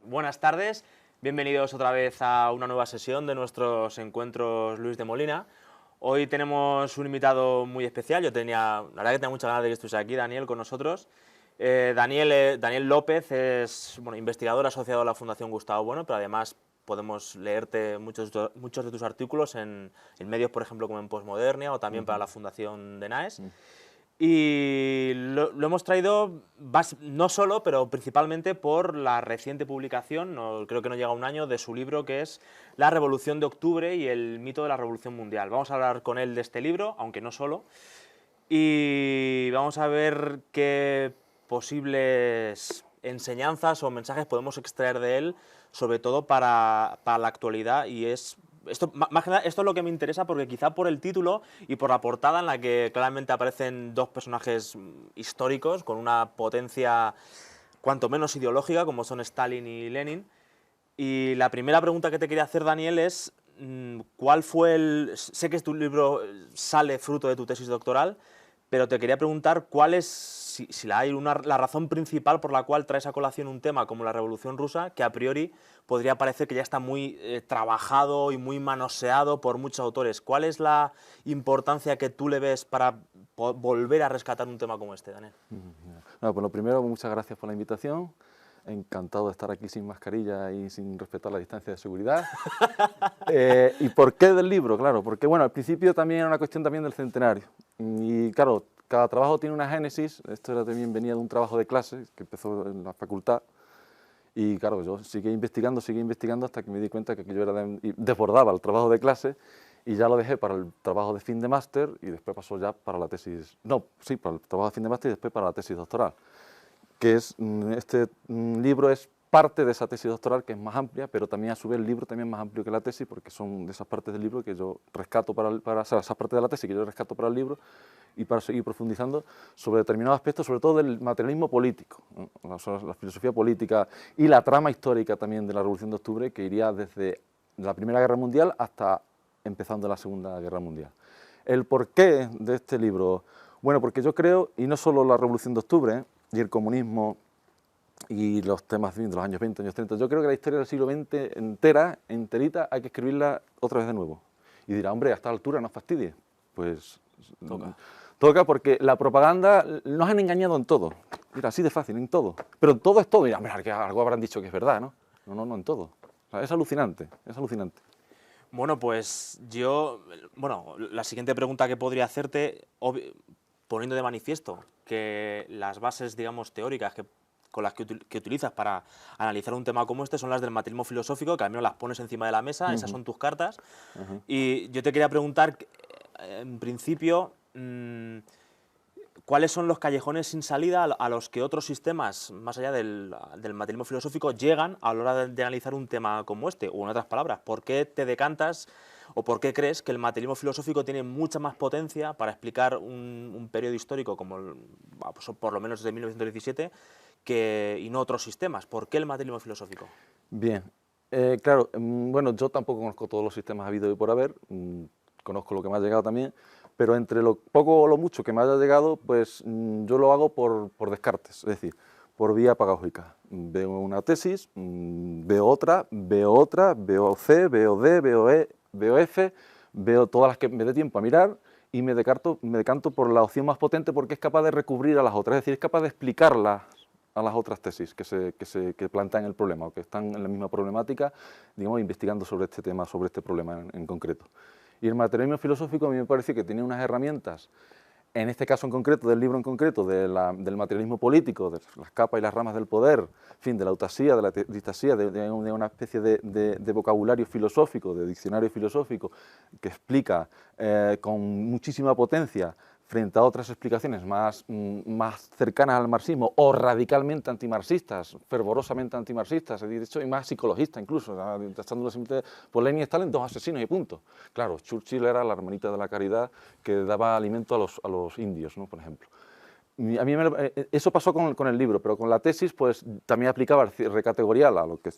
Buenas tardes, bienvenidos otra vez a una nueva sesión de nuestros encuentros Luis de Molina. Hoy tenemos un invitado muy especial, la verdad que tenía muchas ganas de que estuviese aquí, Daniel, con nosotros. Daniel López es investigador asociado a la Fundación Gustavo Bueno, pero además podemos leerte muchos de tus artículos en medios, por ejemplo, como en Postmodernia o también para la Fundación de NAES. Y lo hemos traído no solo, pero principalmente por la reciente publicación, creo que no llega a un año, de su libro que es La Revolución de Octubre y el mito de la Revolución Mundial. Vamos a hablar con él de este libro, aunque no solo, y vamos a ver qué posibles enseñanzas o mensajes podemos extraer de él, sobre todo para la actualidad, y más que nada, esto es lo que me interesa porque quizá por el título y por la portada en la que claramente aparecen dos personajes históricos con una potencia cuanto menos ideológica como son Stalin y Lenin. Y la primera pregunta que te quería hacer, Daniel, es ¿cuál fue sé que tu libro sale fruto de tu tesis doctoral, pero te quería preguntar cuál es, si la hay, la razón principal por la cual traes a colación un tema como la Revolución Rusa, que a priori podría parecer que ya está muy trabajado y muy manoseado por muchos autores. ¿Cuál es la importancia que tú le ves para volver a rescatar un tema como este, Daniel? No, pues lo primero, muchas gracias por la invitación. Encantado de estar aquí sin mascarilla y sin respetar la distancia de seguridad. ¿Y por qué del libro? Claro, porque bueno, al principio también era una cuestión también del centenario. Y claro, cada trabajo tiene una génesis. Esto también venía de un trabajo de clase que empezó en la facultad. Y claro, yo seguí investigando hasta que me di cuenta que aquello desbordaba el trabajo de clase y ya lo dejé para el trabajo de fin de máster y después pasó ya para la tesis, para el trabajo de fin de máster y después para la tesis doctoral, que es, este libro es parte de esa tesis doctoral que es más amplia, pero también a su vez el libro también es más amplio que la tesis porque son de esas partes del libro que yo rescato o sea, esas partes de la tesis que yo rescato para el libro y para seguir profundizando sobre determinados aspectos, sobre todo del materialismo político, ¿no? La filosofía política y la trama histórica también de la Revolución de Octubre, que iría desde la Primera Guerra Mundial hasta empezando la Segunda Guerra Mundial. ¿El porqué de este libro? Bueno, porque yo creo, y no solo la Revolución de Octubre y el comunismo y los temas de los años 20, años 30, yo creo que la historia del siglo XX enterita, hay que escribirla otra vez de nuevo. Y dirá, hombre, a esta altura no fastidie. Pues toca porque la propaganda nos han engañado en todo. Mira, así de fácil, en todo. Pero en todo es todo. Mira, hombre, algo habrán dicho que es verdad, ¿no? No, en todo. O sea, es alucinante, es alucinante. Bueno, pues la siguiente pregunta que podría hacerte, poniendo de manifiesto que las bases, digamos, teóricas con las que utilizas para analizar un tema como este son las del materialismo filosófico, que al menos las pones encima de la mesa, esas son tus cartas. Y yo te quería preguntar, en principio, ¿cuáles son los callejones sin salida a los que otros sistemas, más allá del materialismo filosófico, llegan a la hora de analizar un tema como este? O en otras palabras, ¿por qué te decantas o por qué crees que el materialismo filosófico tiene mucha más potencia para explicar un periodo histórico como por lo menos desde 1917 y no otros sistemas? ¿Por qué el materialismo filosófico? Bien, claro, bueno, yo tampoco conozco todos los sistemas habidos y por haber, conozco lo que me ha llegado también, pero entre lo poco o lo mucho que me haya llegado, pues yo lo hago por descartes, es decir, por vía pedagógica. Veo una tesis, veo otra, veo C, veo D, veo E, veo F, veo todas las que me dé tiempo a mirar y me decanto por la opción más potente porque es capaz de recubrir a las otras, es decir, es capaz de explicarlas a las otras tesis que plantean el problema o que están en la misma problemática, digamos, investigando sobre este tema, sobre este problema en concreto. Y el materialismo filosófico a mí me parece que tiene unas herramientas, en este caso en concreto, del libro en concreto, del materialismo político, de las capas y las ramas del poder, en fin, de la autasía, de la distasía, de una especie de vocabulario filosófico, de diccionario filosófico, que explica con muchísima potencia frente a otras explicaciones más cercanas al marxismo o radicalmente antimarxistas, fervorosamente antimarxistas, de hecho, y más psicologistas incluso, tachándolo simplemente por Lenin y Stalin, dos asesinos y punto. Claro, Churchill era la hermanita de la caridad que daba alimento a los indios, ¿no? Por ejemplo. Y a mí eso pasó con el libro, pero con la tesis pues también aplicaba el cierre categorial a lo que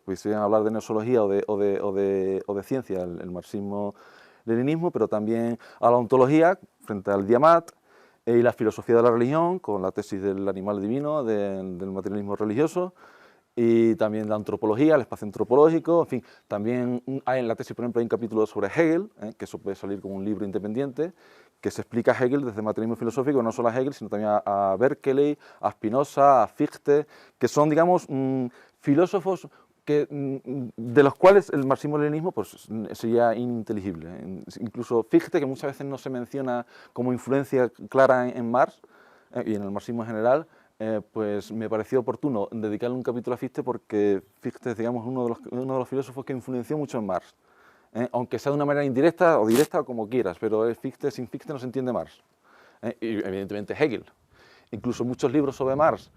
pudiesen hablar de neosología o de ciencia, el marxismo-leninismo, pero también a la ontología frente al Diamat y la filosofía de la religión con la tesis del animal divino, del materialismo religioso y también la antropología, el espacio antropológico, en fin, también hay en la tesis, por ejemplo, hay un capítulo sobre Hegel, que eso puede salir como un libro independiente, que se explica a Hegel desde el materialismo filosófico, no solo a Hegel, sino también a Berkeley, a Spinoza, a Fichte, que son, digamos, filósofos de los cuales el marxismo-leninismo pues, sería ininteligible. Incluso Fichte, que muchas veces no se menciona como influencia clara en Marx y en el marxismo en general, pues me pareció oportuno dedicarle un capítulo a Fichte porque Fichte es, digamos, uno de los filósofos que influenció mucho en Marx. Aunque sea de una manera indirecta o directa, o como quieras, pero Fichte, sin Fichte no se entiende Marx. Y evidentemente Hegel. Incluso muchos libros sobre Marx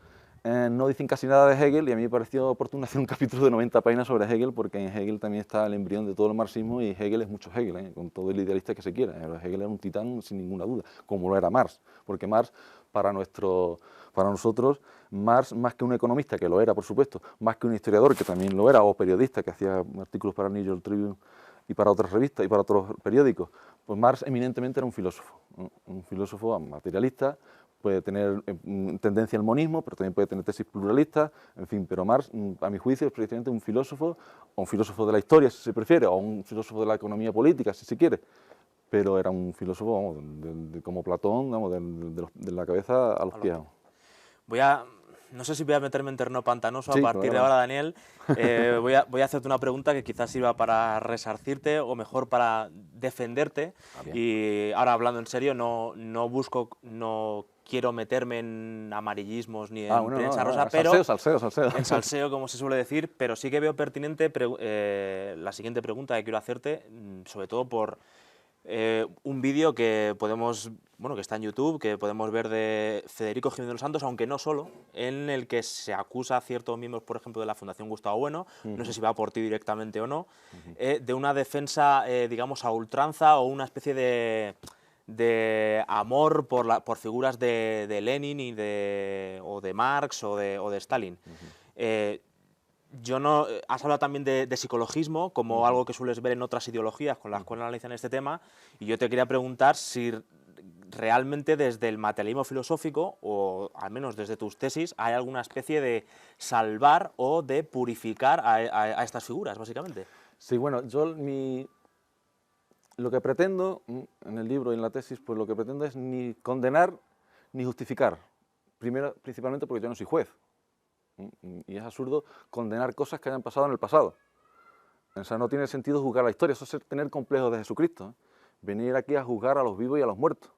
no dicen casi nada de Hegel, y a mí me pareció oportuno hacer un capítulo de 90 páginas sobre Hegel, porque en Hegel también está el embrión de todo el marxismo, y Hegel es mucho Hegel, con todo el idealista que se quiera. Hegel era un titán sin ninguna duda, como lo era Marx, porque Marx, para nosotros, Marx, más que un economista, que lo era, por supuesto, más que un historiador, que también lo era, o periodista, que hacía artículos para el New York Tribune y para otras revistas y para otros periódicos, pues Marx eminentemente era un filósofo, ¿no? Un filósofo materialista. Puede tener tendencia al monismo, pero también puede tener tesis pluralistas, en fin, pero Marx, a mi juicio, es precisamente un filósofo, o un filósofo de la historia, si se prefiere, o un filósofo de la economía política, si se quiere, pero era un filósofo, vamos, como Platón, vamos, de la cabeza a los pies. No sé si voy a meterme en terreno pantanoso Sí, a partir de claro. ahora, Daniel. Voy a hacerte una pregunta que quizás sirva para resarcirte o mejor para defenderte. Y ahora, hablando en serio, no quiero meterme en amarillismos ni en Bueno, prensa no, rosa, pero salseo. en salseo, como se suele decir, pero sí que veo pertinente la siguiente pregunta que quiero hacerte, sobre todo por un vídeo que que está en YouTube, que podemos ver de Federico Jiménez de los Santos, aunque no solo, en el que se acusa a ciertos miembros, por ejemplo, de la Fundación Gustavo Bueno, no sé si va por ti directamente o no, de una defensa, digamos, a ultranza o una especie de amor por figuras de Lenin o de Marx o de Stalin. Has hablado también de psicologismo como algo que sueles ver en otras ideologías con las cuales analizan este tema, y yo te quería preguntar si realmente desde el materialismo filosófico, o al menos desde tus tesis, hay alguna especie de salvar o de purificar a estas figuras, básicamente. Sí, bueno, lo que pretendo en el libro y en la tesis, pues lo que pretendo es ni condenar ni justificar. Primero, principalmente porque yo no soy juez. Y es absurdo condenar cosas que hayan pasado en el pasado. O sea, no tiene sentido juzgar la historia, eso es tener complejos de Jesucristo. Venir aquí a juzgar a los vivos y a los muertos.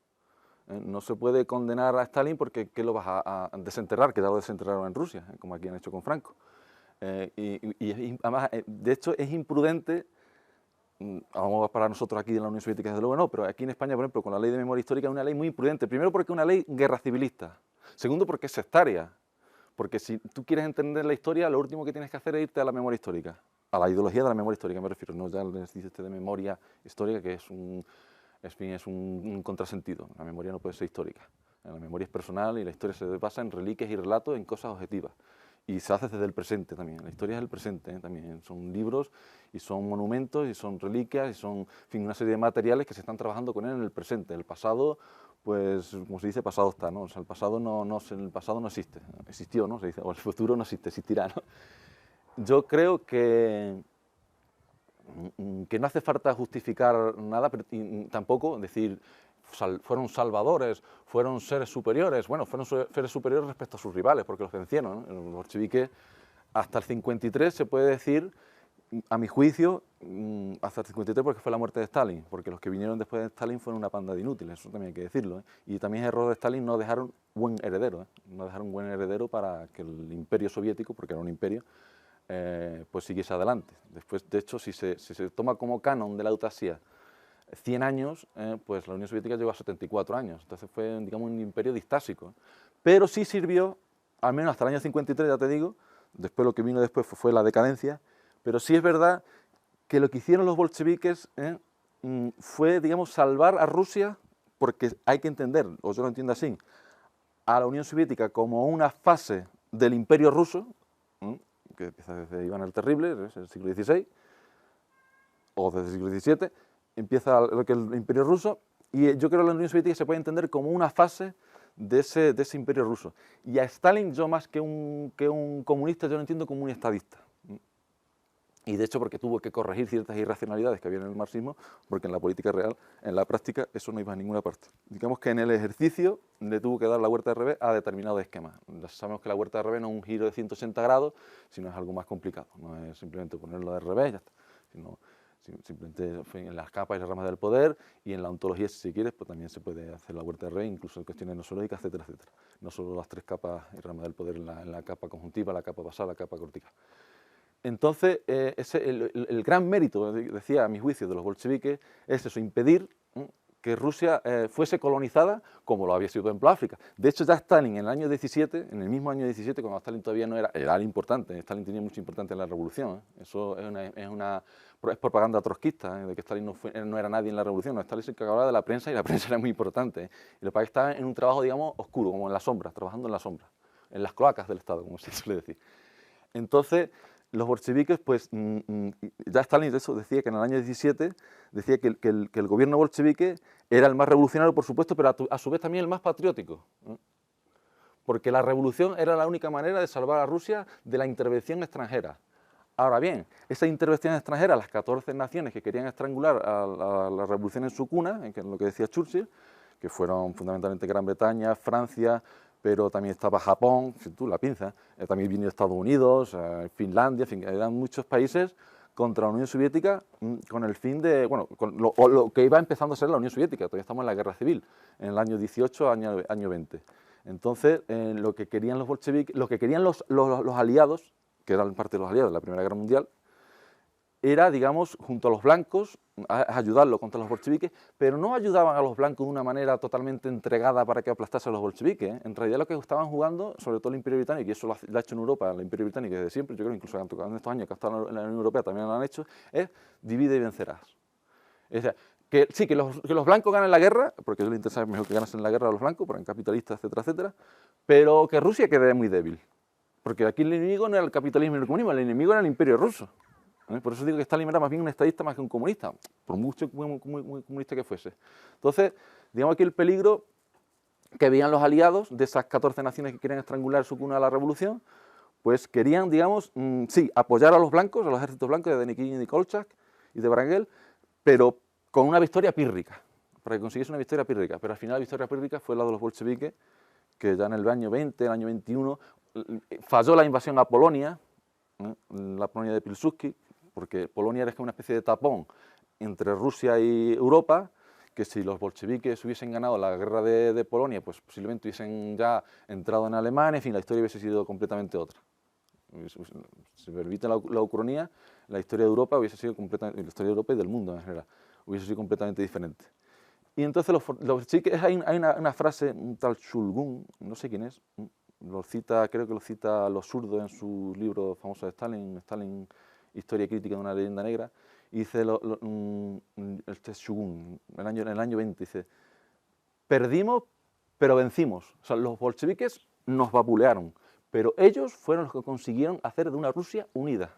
No se puede condenar a Stalin porque ¿qué lo vas a desenterrar? Que ya lo desenterraron en Rusia, como aquí han hecho con Franco. Además, de hecho, es imprudente. Vamos, para nosotros aquí en la Unión Soviética, desde luego no, pero aquí en España, por ejemplo, con la ley de memoria histórica es una ley muy imprudente. Primero, porque es una ley guerra civilista. Segundo, porque es sectaria. Porque si tú quieres entender la historia, lo último que tienes que hacer es irte a la memoria histórica, a la ideología de la memoria histórica me refiero, no ya les dice de memoria histórica, que es un contrasentido. La memoria no puede ser histórica. La memoria es personal y la historia se basa en reliquias y relatos, en cosas objetivas. Y se hace desde el presente también. La historia es el presente también. Son libros y son monumentos y son reliquias y son, en fin, una serie de materiales que se están trabajando con él en el presente. El pasado, pues, como se dice, pasado está, ¿no? O sea, el pasado el pasado no existe. Existió, ¿no? Se dice, o el futuro no existe, existirá, ¿no? Yo creo que no hace falta justificar nada, pero tampoco decir fueron salvadores, fueron seres superiores. Bueno, fueron seres superiores respecto a sus rivales, porque los vencieron, ¿no? Los bolcheviques, hasta el 53 se puede decir, a mi juicio, hasta el 53 porque fue la muerte de Stalin, porque los que vinieron después de Stalin fueron una panda de inútiles, eso también hay que decirlo, ¿eh? Y también es error de Stalin no dejaron buen heredero, ¿eh? No dejaron buen heredero para que el imperio soviético, porque era un imperio, pues siguiese adelante. Después, de hecho, si se toma como canon de la eutanasia 100 años, pues la Unión Soviética llegó a 74 años, entonces fue, digamos, un imperio distásico. Pero sí sirvió, al menos hasta el año 53, ya te digo, después lo que vino después fue la decadencia, pero sí es verdad que lo que hicieron los bolcheviques fue, digamos, salvar a Rusia, porque hay que entender, o yo lo entiendo así, a la Unión Soviética como una fase del imperio ruso, que empieza desde Iván el Terrible, desde el siglo XVI, o desde el siglo XVII, empieza lo que es el imperio ruso, y yo creo que la Unión Soviética se puede entender como una fase de ese imperio ruso. Y a Stalin yo más que un comunista, yo lo entiendo como un estadista. Y de hecho porque tuvo que corregir ciertas irracionalidades que había en el marxismo, porque en la política real, en la práctica, eso no iba a ninguna parte. Digamos que en el ejercicio le tuvo que dar la vuelta de revés a determinados esquemas. Ya sabemos que la vuelta de revés no es un giro de 180 grados, sino es algo más complicado. No es simplemente ponerlo de revés y ya está, sino simplemente en las capas y las ramas del poder, y en la ontología, si quieres, pues también se puede hacer la vuelta de revés, incluso en cuestiones nosológicas, etcétera, etcétera. No solo las tres capas y ramas del poder en la capa conjuntiva, la capa basal, la capa cortical. Entonces, el gran mérito, decía a mi juicio, de los bolcheviques es eso, impedir que Rusia fuese colonizada como lo había sido, por ejemplo, África. De hecho, ya Stalin en el año 17, en el mismo año 17, cuando Stalin todavía no era importante, Stalin tenía mucho importante en la revolución, eso es propaganda trotskista, de que Stalin no era nadie en la revolución, no, Stalin se encargaba de la prensa y la prensa era muy importante. Y lo que estaba en un trabajo, digamos, oscuro, como en la sombra, trabajando en la sombra, en las cloacas del Estado, como se suele decir. Entonces, los bolcheviques, pues ya Stalin de eso decía que en el año 17 decía que el gobierno bolchevique era el más revolucionario, por supuesto, pero a su vez también el más patriótico, porque la revolución era la única manera de salvar a Rusia de la intervención extranjera. Ahora bien, esa intervención extranjera, las 14 naciones que querían estrangular a la revolución en su cuna, en lo que decía Churchill, que fueron fundamentalmente Gran Bretaña, Francia, pero también estaba Japón, si tú la pinzas, también vino Estados Unidos, Finlandia, en fin, eran muchos países contra la Unión Soviética con el fin de, bueno, con lo que iba empezando a ser la Unión Soviética, todavía estamos en la guerra civil, en el año 18, año 20. Entonces, lo que querían los bolcheviques, lo que querían los aliados, que eran parte de los aliados de la Primera Guerra Mundial, era, digamos, junto a los blancos, a ayudarlo contra los bolcheviques, pero no ayudaban a los blancos de una manera totalmente entregada para que aplastase a los bolcheviques. En realidad lo que estaban jugando, sobre todo el Imperio Británico, y eso lo ha hecho en Europa, el Imperio Británico desde siempre, yo creo incluso en estos años que ha estado en la Unión Europea también lo han hecho, es divide y vencerás. Es decir, que sí, que los blancos ganen la guerra, porque a ellos les interesa mejor que ganen la guerra a los blancos, porque eran capitalistas, etcétera, etcétera, pero que Rusia quede muy débil. Porque aquí el enemigo no era el capitalismo ni el comunismo, el enemigo era el Imperio ruso. Por eso digo que Stalin era más bien un estadista más que un comunista, por mucho muy comunista que fuese. Entonces, digamos aquí el peligro que veían los aliados de esas 14 naciones que querían estrangular su cuna a la revolución, pues querían, digamos, sí, apoyar a los blancos, a los ejércitos blancos de Denikin y Kolchak y de Wrangel, pero con una victoria pírrica, para que consiguiese una victoria pírrica. Pero al final la victoria pírrica fue la de los bolcheviques, que ya en el año 20, el año 21, falló la invasión a Polonia, la Polonia de Pilsudski, porque Polonia era una especie de tapón entre Rusia y Europa, que si los bolcheviques hubiesen ganado la guerra de Polonia, pues posiblemente hubiesen ya entrado en Alemania, en fin, la historia hubiese sido completamente otra. Si me permite la ucronía, la historia de Europa hubiese sido completamente, la historia de Europa y del mundo en general, hubiese sido completamente diferente. Y entonces los bolcheviques, hay una frase, un tal Shulgun, no sé quién es, creo que lo cita Los Zurdos en su libro famoso de Stalin, Historia crítica de una leyenda negra, y dice este Shogun, en el año 20, dice, perdimos, pero vencimos. O sea, los bolcheviques nos vapulearon, pero ellos fueron los que consiguieron hacer de una Rusia unida.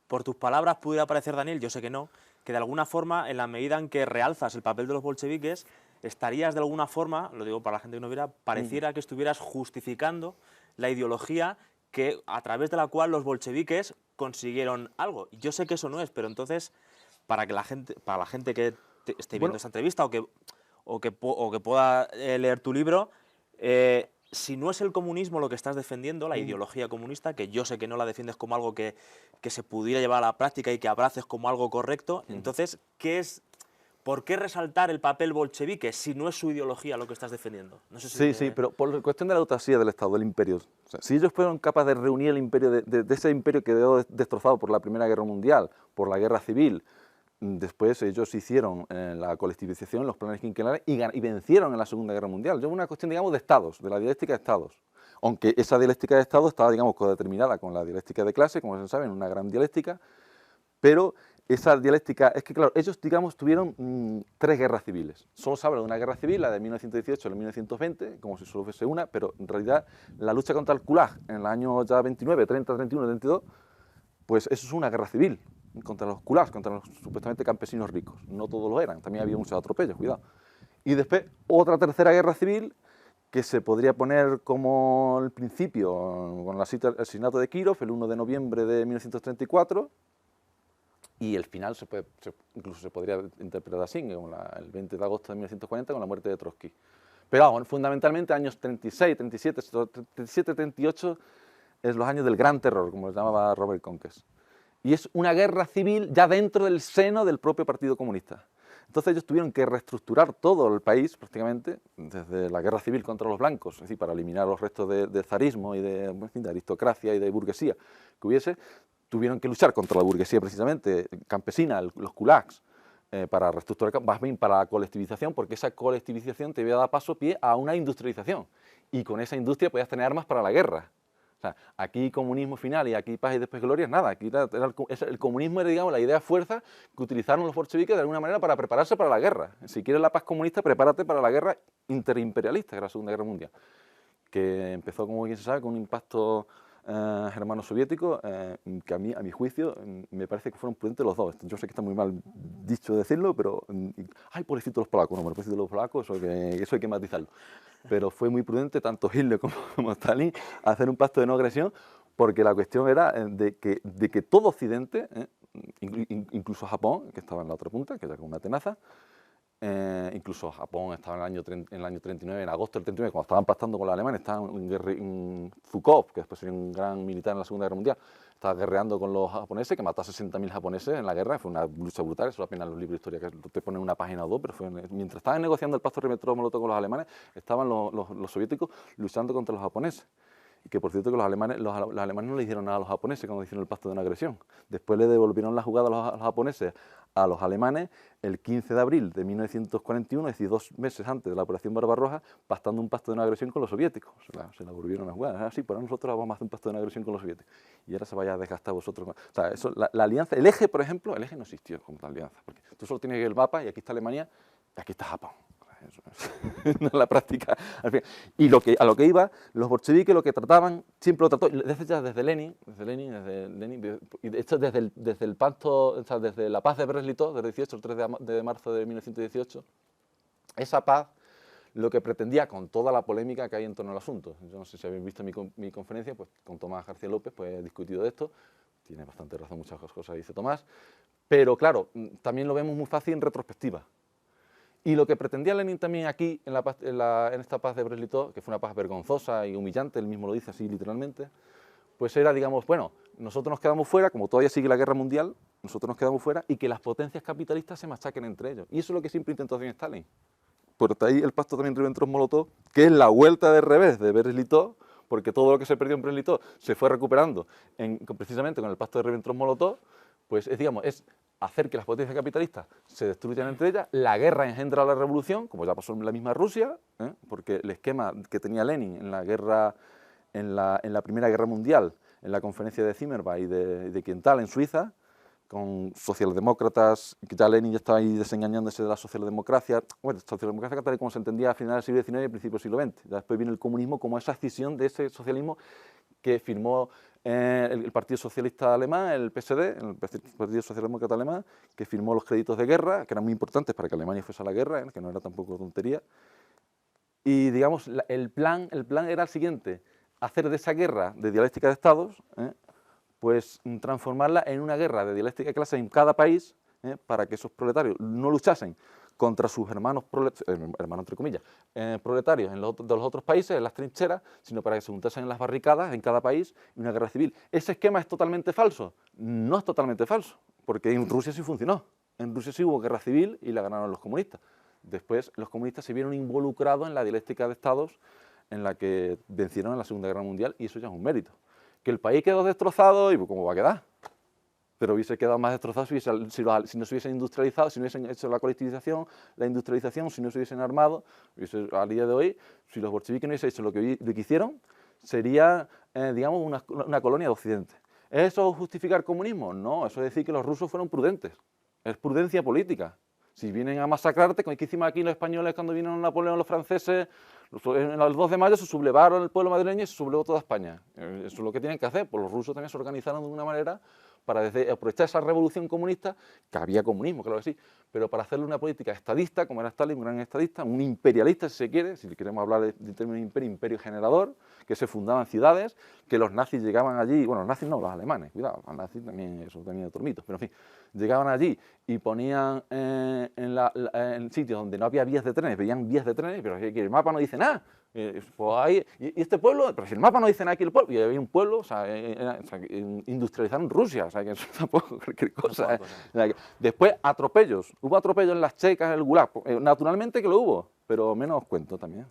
Por tus palabras pudiera parecer, Daniel, yo sé que no, que de alguna forma, en la medida en que realzas el papel de los bolcheviques, estarías de alguna forma, lo digo para la gente que no viera, pareciera que estuvieras justificando la ideología que a través de la cual los bolcheviques consiguieron algo. Yo sé que eso no es, pero entonces, para la gente que esté viendo esta entrevista o que pueda leer tu libro, si no es el comunismo lo que estás defendiendo, la ideología comunista, que yo sé que no la defiendes como algo que se pudiera llevar a la práctica y que abraces como algo correcto, entonces, ¿por qué resaltar el papel bolchevique si no es su ideología lo que estás defendiendo? No sé si sí, pero por cuestión de la autarquía del Estado, del imperio. O sea, si ellos fueron capaces de reunir el imperio, de ese imperio que quedó destrozado por la Primera Guerra Mundial, por la Guerra Civil, después ellos hicieron la colectivización, los planes quinquenales y vencieron en la Segunda Guerra Mundial. Es una cuestión, digamos, de estados, de la dialéctica de estados. Aunque esa dialéctica de estados estaba, digamos, codeterminada con la dialéctica de clase, como se sabe, en una gran dialéctica, pero esa dialéctica, es que claro, ellos, digamos, tuvieron 3 guerras civiles. Solo se habla de una guerra civil, la de 1918 a la de 1920, como si solo fuese una, pero en realidad la lucha contra el Gulag en el año ya 29, 30, 31, 32, pues eso es una guerra civil contra los Gulags, contra los supuestamente campesinos ricos. No todos lo eran, también había muchos atropellos, cuidado. Y después otra tercera guerra civil que se podría poner como el principio, con el asesinato de Kirov, el 1 de noviembre de 1934, y el final incluso se podría interpretar así, como el 20 de agosto de 1940, con la muerte de Trotsky. Pero bueno, fundamentalmente años 36, 37, 37, 38 es los años del gran terror, como les llamaba Robert Conques. Y es una guerra civil ya dentro del seno del propio Partido Comunista. Entonces ellos tuvieron que reestructurar todo el país prácticamente, desde la guerra civil contra los blancos, es decir, para eliminar los restos de zarismo y de aristocracia y de burguesía que hubiese, tuvieron que luchar contra la burguesía precisamente campesina, los kulaks, para reestructurar, más bien para la colectivización, porque esa colectivización te había dado pie a una industrialización, y con esa industria podías tener armas para la guerra. O sea, aquí comunismo final y aquí paz y después gloria es nada. Aquí el comunismo era, digamos, la idea fuerza que utilizaron los bolcheviques de alguna manera para prepararse para la guerra. Si quieres la paz comunista, prepárate para la guerra interimperialista, que era la Segunda Guerra Mundial, que empezó, como bien se sabe, con un impacto germano-soviético, que a mi juicio, me parece que fueron prudentes los dos. Yo sé que está muy mal dicho decirlo, pero ay, pobrecito los polacos, no, pobrecito los polacos, eso hay que matizarlo. Pero fue muy prudente tanto Hitler como Stalin hacer un pacto de no agresión, porque la cuestión era de que todo Occidente, incluso Japón, que estaba en la otra punta, que era con una tenaza, incluso Japón estaba en el año 39, en agosto del 39, cuando estaban pactando con los alemanes, estaba en Zhukov, que después sería un gran militar en la Segunda Guerra Mundial, estaba guerreando con los japoneses, que mató a 60.000 japoneses en la guerra, fue una lucha brutal, eso apenas los libros de historia que te ponen una página o dos, pero mientras estaban negociando el pacto Ribbentrop-Molotov con los alemanes, estaban los soviéticos luchando contra los japoneses. Y que por cierto que los alemanes no le hicieron nada a los japoneses cuando hicieron el pacto de no agresión. Después le devolvieron la jugada a los japoneses a los alemanes el 15 de abril de 1941, es decir, 2 meses antes de la Operación Barbarroja, pactando un pacto de no agresión con los soviéticos. Se la volvieron a jugar. Así, para nosotros vamos a hacer un pacto de no agresión con los soviéticos. Y ahora se vaya a desgastar vosotros. O sea, eso, la alianza, el eje, por ejemplo, el eje no existió como tal alianza. Porque tú solo tienes el mapa y aquí está Alemania y aquí está Japón. No es la práctica. Y a lo que iba, los bolcheviques lo que trataban, siempre lo trató, desde Lenin, y de hecho desde el pacto, o sea, desde la paz de Brest-Litov, del 18, el 3 de marzo de 1918, esa paz lo que pretendía, con toda la polémica que hay en torno al asunto. Yo no sé si habéis visto mi conferencia, pues con Tomás García López pues he discutido de esto, tiene bastante razón, muchas cosas dice Tomás, pero claro, también lo vemos muy fácil en retrospectiva. Y lo que pretendía Lenin también aquí, en esta paz de Brest-Litov, que fue una paz vergonzosa y humillante, él mismo lo dice así literalmente, pues era, digamos, bueno, nosotros nos quedamos fuera, como todavía sigue la guerra mundial, nosotros nos quedamos fuera y que las potencias capitalistas se machaquen entre ellos. Y eso es lo que siempre intentó hacer Stalin. Por ahí el pacto también Ribbentrop-Molotov, que es la vuelta de revés de Brest-Litov, porque todo lo que se perdió en Brest-Litov se fue recuperando precisamente con el pacto de Ribbentrop-Molotov, pues es hacer que las potencias capitalistas se destruyan entre ellas, la guerra engendra la revolución, como ya pasó en la misma Rusia, porque el esquema que tenía Lenin en la Primera Guerra Mundial, en la conferencia de Zimmermann y de Quiental en Suiza, con socialdemócratas, que ya Lenin ya estaba ahí desengañándose de la socialdemocracia, bueno, socialdemocracia tal y como se entendía a finales del siglo XIX y principios del siglo XX. Ya después viene el comunismo como esa escisión de ese socialismo que firmó el Partido Socialista Alemán, el PSD, el Partido Socialdemócrata Alemán, que firmó los créditos de guerra, que eran muy importantes para que Alemania fuese a la guerra, que no era tampoco tontería. Y digamos, el plan era el siguiente: hacer de esa guerra de dialéctica de estados, pues transformarla en una guerra de dialéctica de clases en cada país, para que esos proletarios no luchasen contra sus hermanos entre comillas, proletarios de los otros países, en las trincheras, sino para que se juntasen en las barricadas en cada país y una guerra civil. ¿Ese esquema es totalmente falso? No es totalmente falso, porque en Rusia sí funcionó. En Rusia sí hubo guerra civil y la ganaron los comunistas. Después los comunistas se vieron involucrados en la dialéctica de estados en la que vencieron en la Segunda Guerra Mundial, y eso ya es un mérito. Que el país quedó destrozado, y pues, ¿cómo va a quedar? Pero hubiese quedado más destrozado si no se hubiesen industrializado, si no hubiesen hecho la colectivización, la industrialización, si no se hubiesen armado. Al día de hoy, si los bolcheviques no hubiesen hecho lo que hicieron, sería, digamos, una colonia de Occidente. ¿Es eso justificar comunismo? No, eso es decir que los rusos fueron prudentes. Es prudencia política. Si vienen a masacrarte, como hicimos aquí los españoles cuando vinieron Napoleón, los franceses, el 2 de mayo se sublevaron el pueblo madrileño y se sublevó toda España. Eso es lo que tienen que hacer, pues los rusos también se organizaron de una manera para aprovechar esa revolución comunista, que había comunismo, claro que sí, pero para hacerle una política estadista, como era Stalin, un gran estadista, un imperialista si se quiere, si queremos hablar de términos de imperio, imperio generador, que se fundaban ciudades, que los nazis llegaban allí, bueno, los nazis no, los alemanes, cuidado, los nazis también, eso también es otro mito, pero en fin, llegaban allí y ponían en sitios donde no había vías de trenes, veían vías de trenes, pero que el mapa no dice nada. Pues ahí, y este pueblo, pero si el mapa no dice nada aquí el pueblo, y había un pueblo, o sea, industrializaron Rusia, o sea, que eso tampoco cualquier cosa. O sea, después, atropellos, hubo atropellos en las Checas, en el Gulag, naturalmente que lo hubo, pero menos cuento también.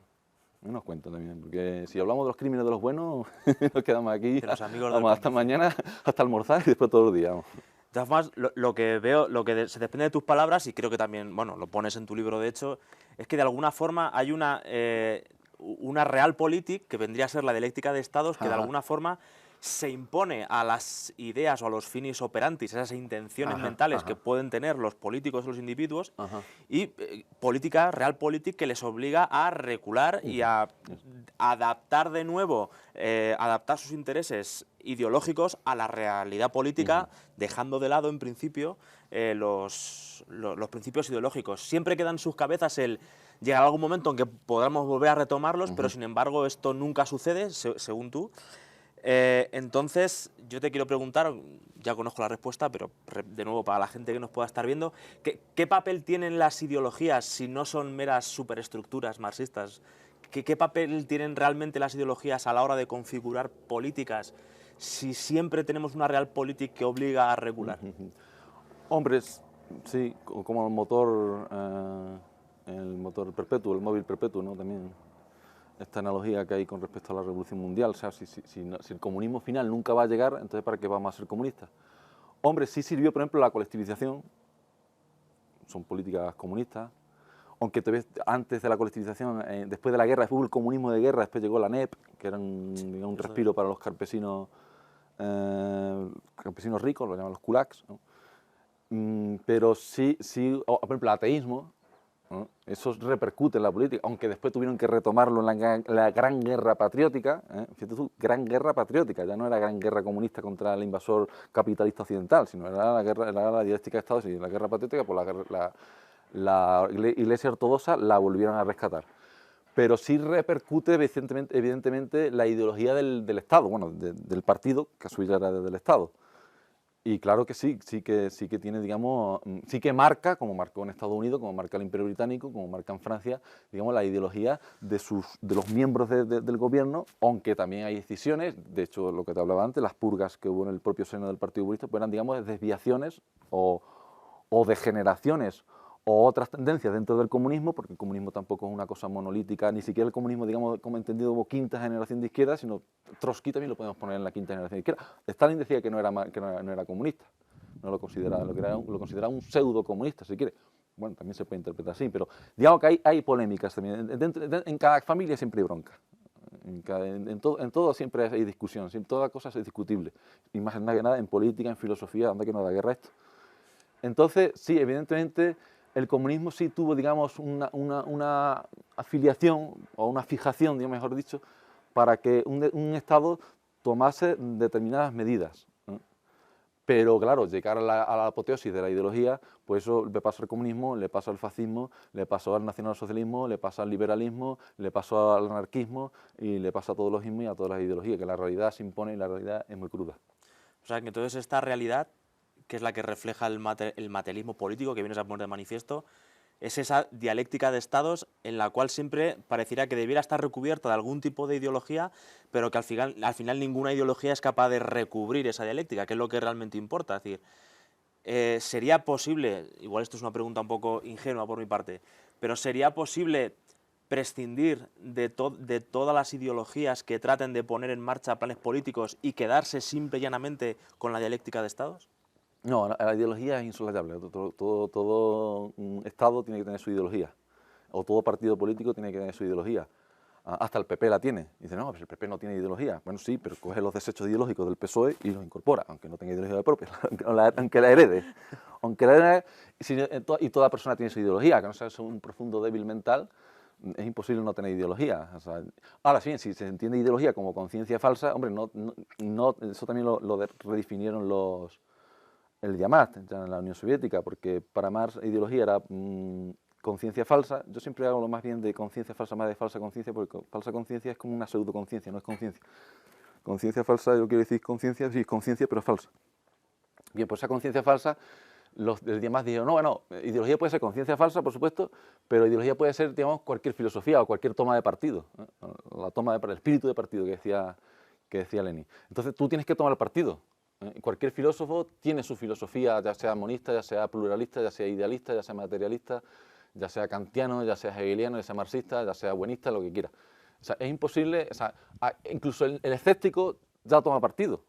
Menos cuento también, porque si hablamos de los crímenes de los buenos, nos quedamos aquí, los amigos vamos hasta mañana, hasta almorzar y después todos los días. Vamos. De todas formas, lo que veo, se desprende de tus palabras, y creo que también, bueno, lo pones en tu libro de hecho, es que de alguna forma hay una realpolitik, que vendría a ser la dialéctica de estados, que de alguna forma se impone a las ideas o a los finis operantis, esas intenciones mentales que pueden tener los políticos o los individuos, y política, realpolitik, que les obliga a recular y a adaptar de nuevo, adaptar sus intereses ideológicos a la realidad política, dejando de lado, en principio, los principios ideológicos. Siempre queda en sus cabezas el llegar a algún momento en que podamos volver a retomarlos, pero sin embargo esto nunca sucede, según tú. Entonces, yo te quiero preguntar, ya conozco la respuesta, pero de nuevo para la gente que nos pueda estar viendo, ¿qué papel tienen las ideologías si no son meras superestructuras marxistas? ¿Qué papel tienen realmente las ideologías a la hora de configurar políticas si siempre tenemos una realpolitik que obliga a regular? Hombres, sí, como el motor perpetuo, el móvil perpetuo, ¿no? También esta analogía que hay con respecto a la Revolución Mundial, o sea, si el comunismo final nunca va a llegar, entonces ¿para qué vamos a ser comunistas? Hombre, sí sirvió, por ejemplo, la colectivización, son políticas comunistas, aunque antes de la colectivización, después de la guerra, hubo el comunismo de guerra, después llegó la NEP, que era un respiro para los campesinos ricos, lo llaman los kulaks, ¿no? Pero sí, por ejemplo, el ateísmo, ¿no? Eso repercute en la política, aunque después tuvieron que retomarlo en la Gran Guerra Patriótica, fíjate tú, Gran Guerra Patriótica, ya no era Gran Guerra Comunista contra el invasor capitalista occidental, sino era la dialéctica de Estados, y la Guerra Patriótica, pues la Iglesia Ortodoxa la volvieron a rescatar. Pero sí repercute evidentemente la ideología del Estado, bueno, del partido, que a su vez era del Estado. Y claro que sí que tiene, digamos, sí que marca, como marcó en Estados Unidos, como marca el Imperio Británico, como marca en Francia, digamos, la ideología de los miembros del gobierno, aunque también hay decisiones, de hecho, lo que te hablaba antes, las purgas que hubo en el propio seno del Partido Comunista, pues eran, digamos, desviaciones o degeneraciones o otras tendencias dentro del comunismo, porque el comunismo tampoco es una cosa monolítica, ni siquiera el comunismo, digamos, como entendido como quinta generación de izquierda, sino Trotsky también lo podemos poner en la quinta generación de izquierda. Stalin decía que no era comunista, no lo consideraba, lo consideraba un pseudo comunista, si quiere. Bueno, también se puede interpretar así, pero digamos que hay polémicas también. En cada familia siempre hay bronca. En todo siempre hay discusión, en toda cosa es discutible. Y más que nada en política, en filosofía, anda que no da guerra esto. Entonces, sí, evidentemente, el comunismo sí tuvo, digamos, una afiliación o una fijación, mejor dicho, para que un Estado tomase determinadas medidas, ¿no? Pero claro, llegar a la apoteosis de la ideología, pues eso le pasó al comunismo, le pasó al fascismo, le pasó al nacionalsocialismo, le pasó al liberalismo, le pasó al anarquismo y le pasa a todos los ismos y a todas las ideologías, que la realidad se impone y la realidad es muy cruda. O sea, que entonces esta realidad, que es la que refleja el materialismo político que vienes a poner de manifiesto, es esa dialéctica de estados en la cual siempre pareciera que debiera estar recubierta de algún tipo de ideología, pero que al final ninguna ideología es capaz de recubrir esa dialéctica, que es lo que realmente importa. Es decir, ¿sería posible, igual esto es una pregunta un poco ingenua por mi parte, pero sería posible prescindir de todas las ideologías que traten de poner en marcha planes políticos y quedarse simple y llanamente con la dialéctica de estados? No, la ideología es insoslayable. Todo Estado tiene que tener su ideología, o todo partido político tiene que tener su ideología. Hasta el PP la tiene. Dice, no, pues el PP no tiene ideología. Bueno, sí, pero coge los desechos ideológicos del PSOE y los incorpora, aunque no tenga ideología propia, aunque la herede. Y toda persona tiene su ideología, que no sea un profundo débil mental, es imposible no tener ideología. O sea, ahora sí, si se entiende ideología como conciencia falsa, hombre, eso también lo redefinieron los el Diamant, ya en la Unión Soviética, porque para Marx ideología era conciencia falsa. Yo siempre hago lo más bien de conciencia falsa más de falsa conciencia, porque falsa conciencia es como una pseudoconciencia, no es conciencia. Conciencia falsa, yo quiero decir conciencia, sí, conciencia, pero falsa. Bien, pues esa conciencia falsa, los del Diamant dijeron, no, bueno, ideología puede ser conciencia falsa, por supuesto, pero ideología puede ser, digamos, cualquier filosofía o cualquier toma de partido, ¿eh? La toma de, el espíritu de partido que decía Lenin. Entonces tú tienes que tomar el partido. Cualquier filósofo tiene su filosofía, ya sea monista, ya sea pluralista, ya sea idealista, ya sea materialista, ya sea kantiano, ya sea hegeliano, ya sea marxista, ya sea buenista, lo que quiera. O sea, es imposible, o sea, incluso el escéptico ya toma partido.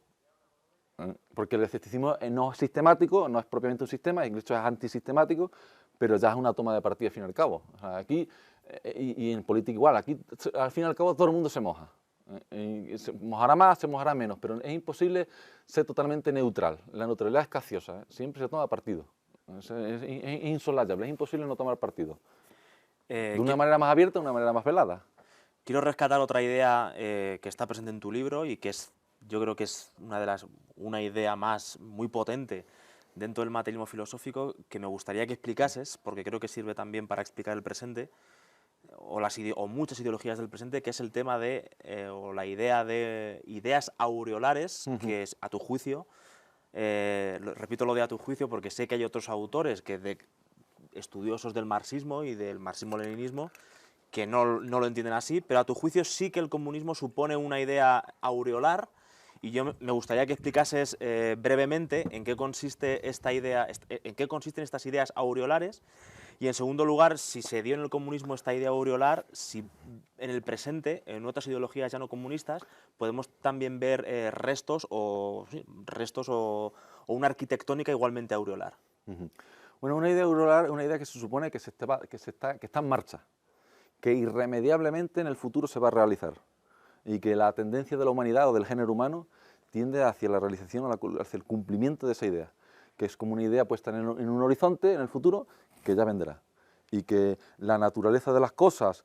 Porque el escepticismo no es sistemático, no es propiamente un sistema, incluso es antisistemático, pero ya es una toma de partido al fin y al cabo. O sea, aquí, y en política igual, aquí al fin y al cabo todo el mundo se moja. Se mojará más, se mojará menos, pero es imposible ser totalmente neutral. La neutralidad es capciosa, siempre se toma partido. Es insolayable, es imposible no tomar partido. De una manera más abierta, de una manera más velada. Quiero rescatar otra idea que está presente en tu libro y que es, yo creo que es una idea muy potente dentro del materialismo filosófico que me gustaría que explicases, porque creo que sirve también para explicar el presente o muchas ideologías del presente, que es el tema o la idea de ideas aureolares, que es, a tu juicio, repito lo de a tu juicio porque sé que hay otros autores estudiosos del marxismo y del marxismo-leninismo que no lo entienden así, pero a tu juicio sí que el comunismo supone una idea aureolar, y me gustaría que explicases brevemente en qué consiste esta idea, en qué consisten estas ideas aureolares, y en segundo lugar, si se dio en el comunismo esta idea aureolar, si en el presente, en otras ideologías ya no comunistas, podemos también ver restos o una arquitectónica igualmente aureolar. Bueno, una idea aureolar es una idea que se supone que está en marcha, que irremediablemente en el futuro se va a realizar y que la tendencia de la humanidad o del género humano tiende hacia la realización, hacia el cumplimiento de esa idea, que es como una idea puesta en un horizonte, en el futuro, que ya vendrá. Y que la naturaleza de las cosas,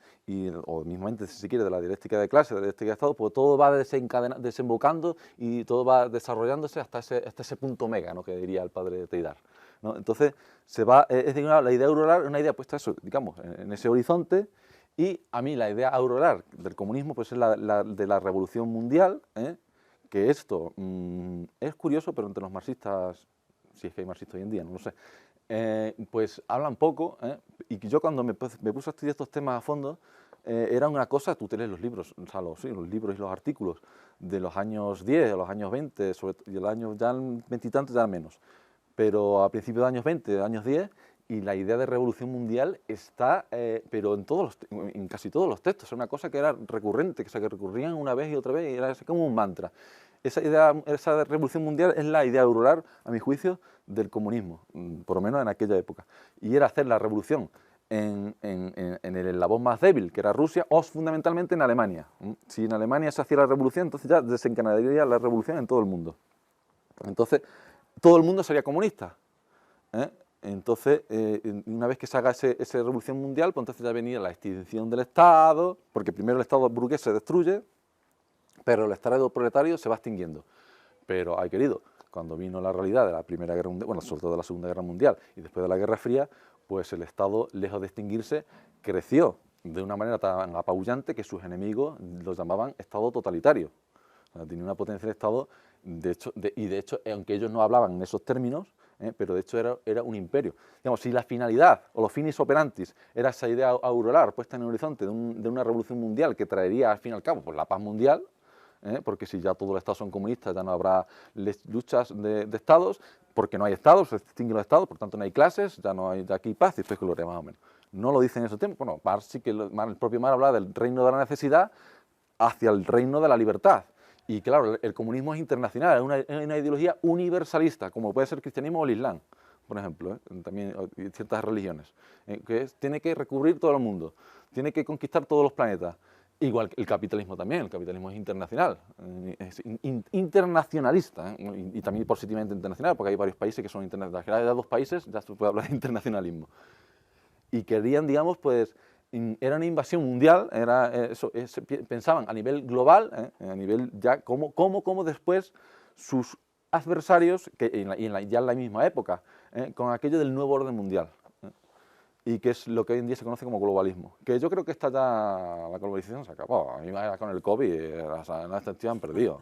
o mismamente, si se quiere, de la dialéctica de clase, de la dialéctica de Estado, pues todo va desembocando y todo va desarrollándose hasta ese punto mega, ¿no?, que diría el padre Teilhard, ¿no? Entonces, la idea aureolar es una idea puesta eso, digamos, en ese horizonte. Y a mí la idea aureolar del comunismo pues es la de la revolución mundial, que esto es curioso, pero entre los marxistas, si es que hay marxistas hoy en día, no lo sé, pues hablan poco, y que yo cuando me puse a estudiar estos temas a fondo, era una cosa, tú te lees los libros, o sea, los libros y los artículos de los años 10, de los años 20, y el año ya veintitantos ya menos, pero a principios de años 20, de años 10, y la idea de revolución mundial está, pero en casi todos los textos, es una cosa que era recurrente, que recurrían una vez y otra vez, y era como un mantra. Esa revolución mundial es la idea aureolar, a mi juicio, del comunismo, por lo menos en aquella época. Y era hacer la revolución en el eslabón más débil, que era Rusia, o fundamentalmente en Alemania. Si en Alemania se hacía la revolución, entonces ya desencadenaría la revolución en todo el mundo. Entonces, todo el mundo sería comunista. Entonces, una vez que se haga esa revolución mundial, pues entonces ya venía la extinción del Estado, porque primero el Estado burgués se destruye, pero el Estado proletario se va extinguiendo. Pero, ay querido, cuando vino la realidad de la Primera Guerra Mundial, bueno, sobre todo de la Segunda Guerra Mundial y después de la Guerra Fría, pues el Estado, lejos de extinguirse, creció de una manera tan apabullante que sus enemigos lo llamaban Estado totalitario. O sea, tenía una potencia de Estado, de hecho, aunque ellos no hablaban en esos términos, pero de hecho era un imperio. Digamos, si la finalidad o los finis operantis era esa idea aureolar puesta en el horizonte de una revolución mundial que traería al fin y al cabo pues, la paz mundial, porque si ya todos los estados son comunistas ya no habrá luchas de estados, porque no hay estados, se extinguen los estados, por tanto no hay clases, ya no hay de aquí paz y después gloria más o menos. No lo dicen en ese tiempo, bueno, Marx sí que el propio Marx habla del reino de la necesidad hacia el reino de la libertad. Y claro, el comunismo es internacional, es una ideología universalista, como puede ser el cristianismo o el islam, por ejemplo, también ciertas religiones, tiene que recubrir todo el mundo, tiene que conquistar todos los planetas. Igual que el capitalismo también, el capitalismo es internacional, es internacionalista, y también positivamente internacional, porque hay varios países que son internacionales. Hay dos países, ya se puede hablar de internacionalismo. Y querían, digamos, pues, era una invasión mundial, pensaban a nivel global, a nivel ya, cómo después sus adversarios, ya en la misma época, con aquello del nuevo orden mundial, y que es lo que hoy en día se conoce como globalismo. Que yo creo que esta ya, la globalización se acabó. A mí con el COVID, o sea, en esta han perdido.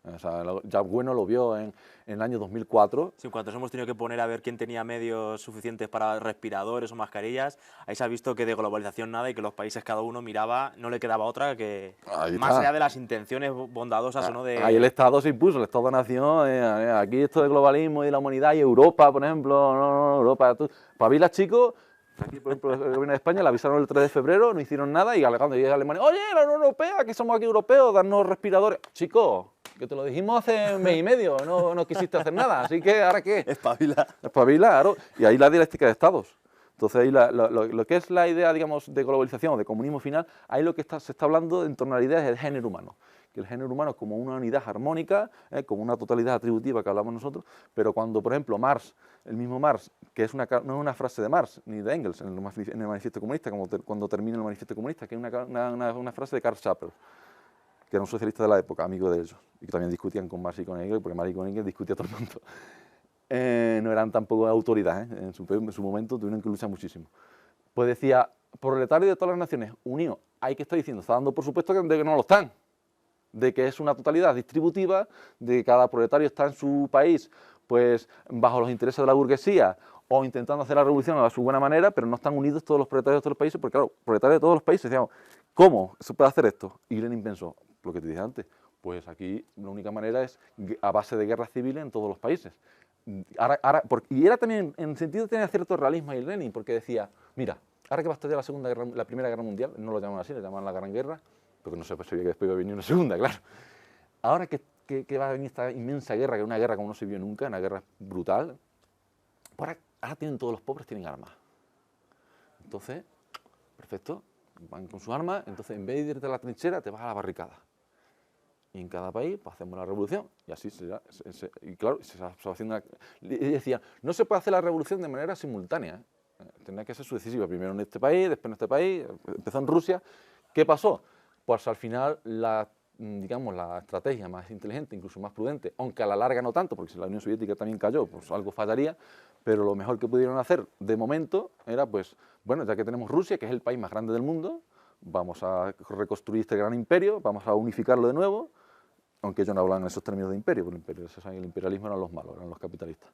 O sea, ya Bueno lo vio en el año 2004. Sí, cuando nos hemos tenido que poner a ver quién tenía medios suficientes para respiradores o mascarillas, ahí se ha visto que de globalización nada y que los países cada uno miraba, no le quedaba otra que, más allá de las intenciones bondadosas o no de... Ahí el Estado se impuso, el Estado-nación, aquí esto de globalismo y la humanidad y Europa, por ejemplo, no, Europa, pabilas chicos. Aquí, por ejemplo, el gobierno de España le avisaron el 3 de febrero, no hicieron nada y alegando, y Alemania, oye, la Unión Europea, que somos aquí europeos, darnos respiradores. Chicos, que te lo dijimos hace un mes y medio, no quisiste hacer nada, así que ¿ahora qué? Espabila. Espabila, claro. Y ahí la dialéctica de estados. Entonces ahí lo que es la idea, digamos, de globalización o de comunismo final, ahí lo que se está hablando en torno a la idea es el género humano. Que el género humano es como una unidad armónica, como una totalidad atributiva que hablamos nosotros, pero cuando, por ejemplo, Marx, el mismo Marx, que no es una frase de Marx ni de Engels en el Manifiesto Comunista, cuando termina el Manifiesto Comunista, que es una frase de Karl Schapper, que era un socialista de la época, amigo de ellos, y que también discutían con Marx y con Engels, porque Marx y con Engels discutía todo el mundo. No eran tampoco autoridad, en su momento tuvieron que luchar muchísimo. Pues decía, proletarios de todas las naciones, unidos, hay que estar diciendo, está dando por supuesto de que no lo están, de que es una totalidad distributiva, de que cada proletario está en su país, pues bajo los intereses de la burguesía, o intentando hacer la revolución a su buena manera, pero no están unidos todos los proletarios de todos los países, porque claro, proletarios de todos los países, digamos, ¿cómo se puede hacer esto? Y Lenin pensó, lo que te dije antes, pues aquí la única manera es a base de guerras civiles en todos los países. Y era también, en sentido tenía cierto realismo ahí Lenin, porque decía, mira, ahora que va a estallar la Primera Guerra Mundial, no lo llaman así, lo llaman la Gran Guerra, porque no se sabía que después iba a venir una segunda, claro. Ahora que va a venir esta inmensa guerra, que es una guerra como no se vio nunca, una guerra brutal, pues ahora todos los pobres tienen armas. Entonces, perfecto, van con sus armas, entonces en vez de irte a la trinchera, te vas a la barricada. Y en cada país pues, hacemos la revolución. Y así y claro, se va haciendo y decía, no se puede hacer la revolución de manera simultánea. Tendría que ser sucesiva. Primero en este país, después en este país. Empezó en Rusia. ¿Qué pasó? Pues al final digamos, la estrategia más inteligente, incluso más prudente, aunque a la larga no tanto, porque si la Unión Soviética también cayó, pues algo fallaría, pero lo mejor que pudieron hacer de momento era, pues, bueno, ya que tenemos Rusia, que es el país más grande del mundo, vamos a reconstruir este gran imperio, vamos a unificarlo de nuevo, aunque ellos no hablan en esos términos de imperio, porque el imperialismo eran los malos, eran los capitalistas.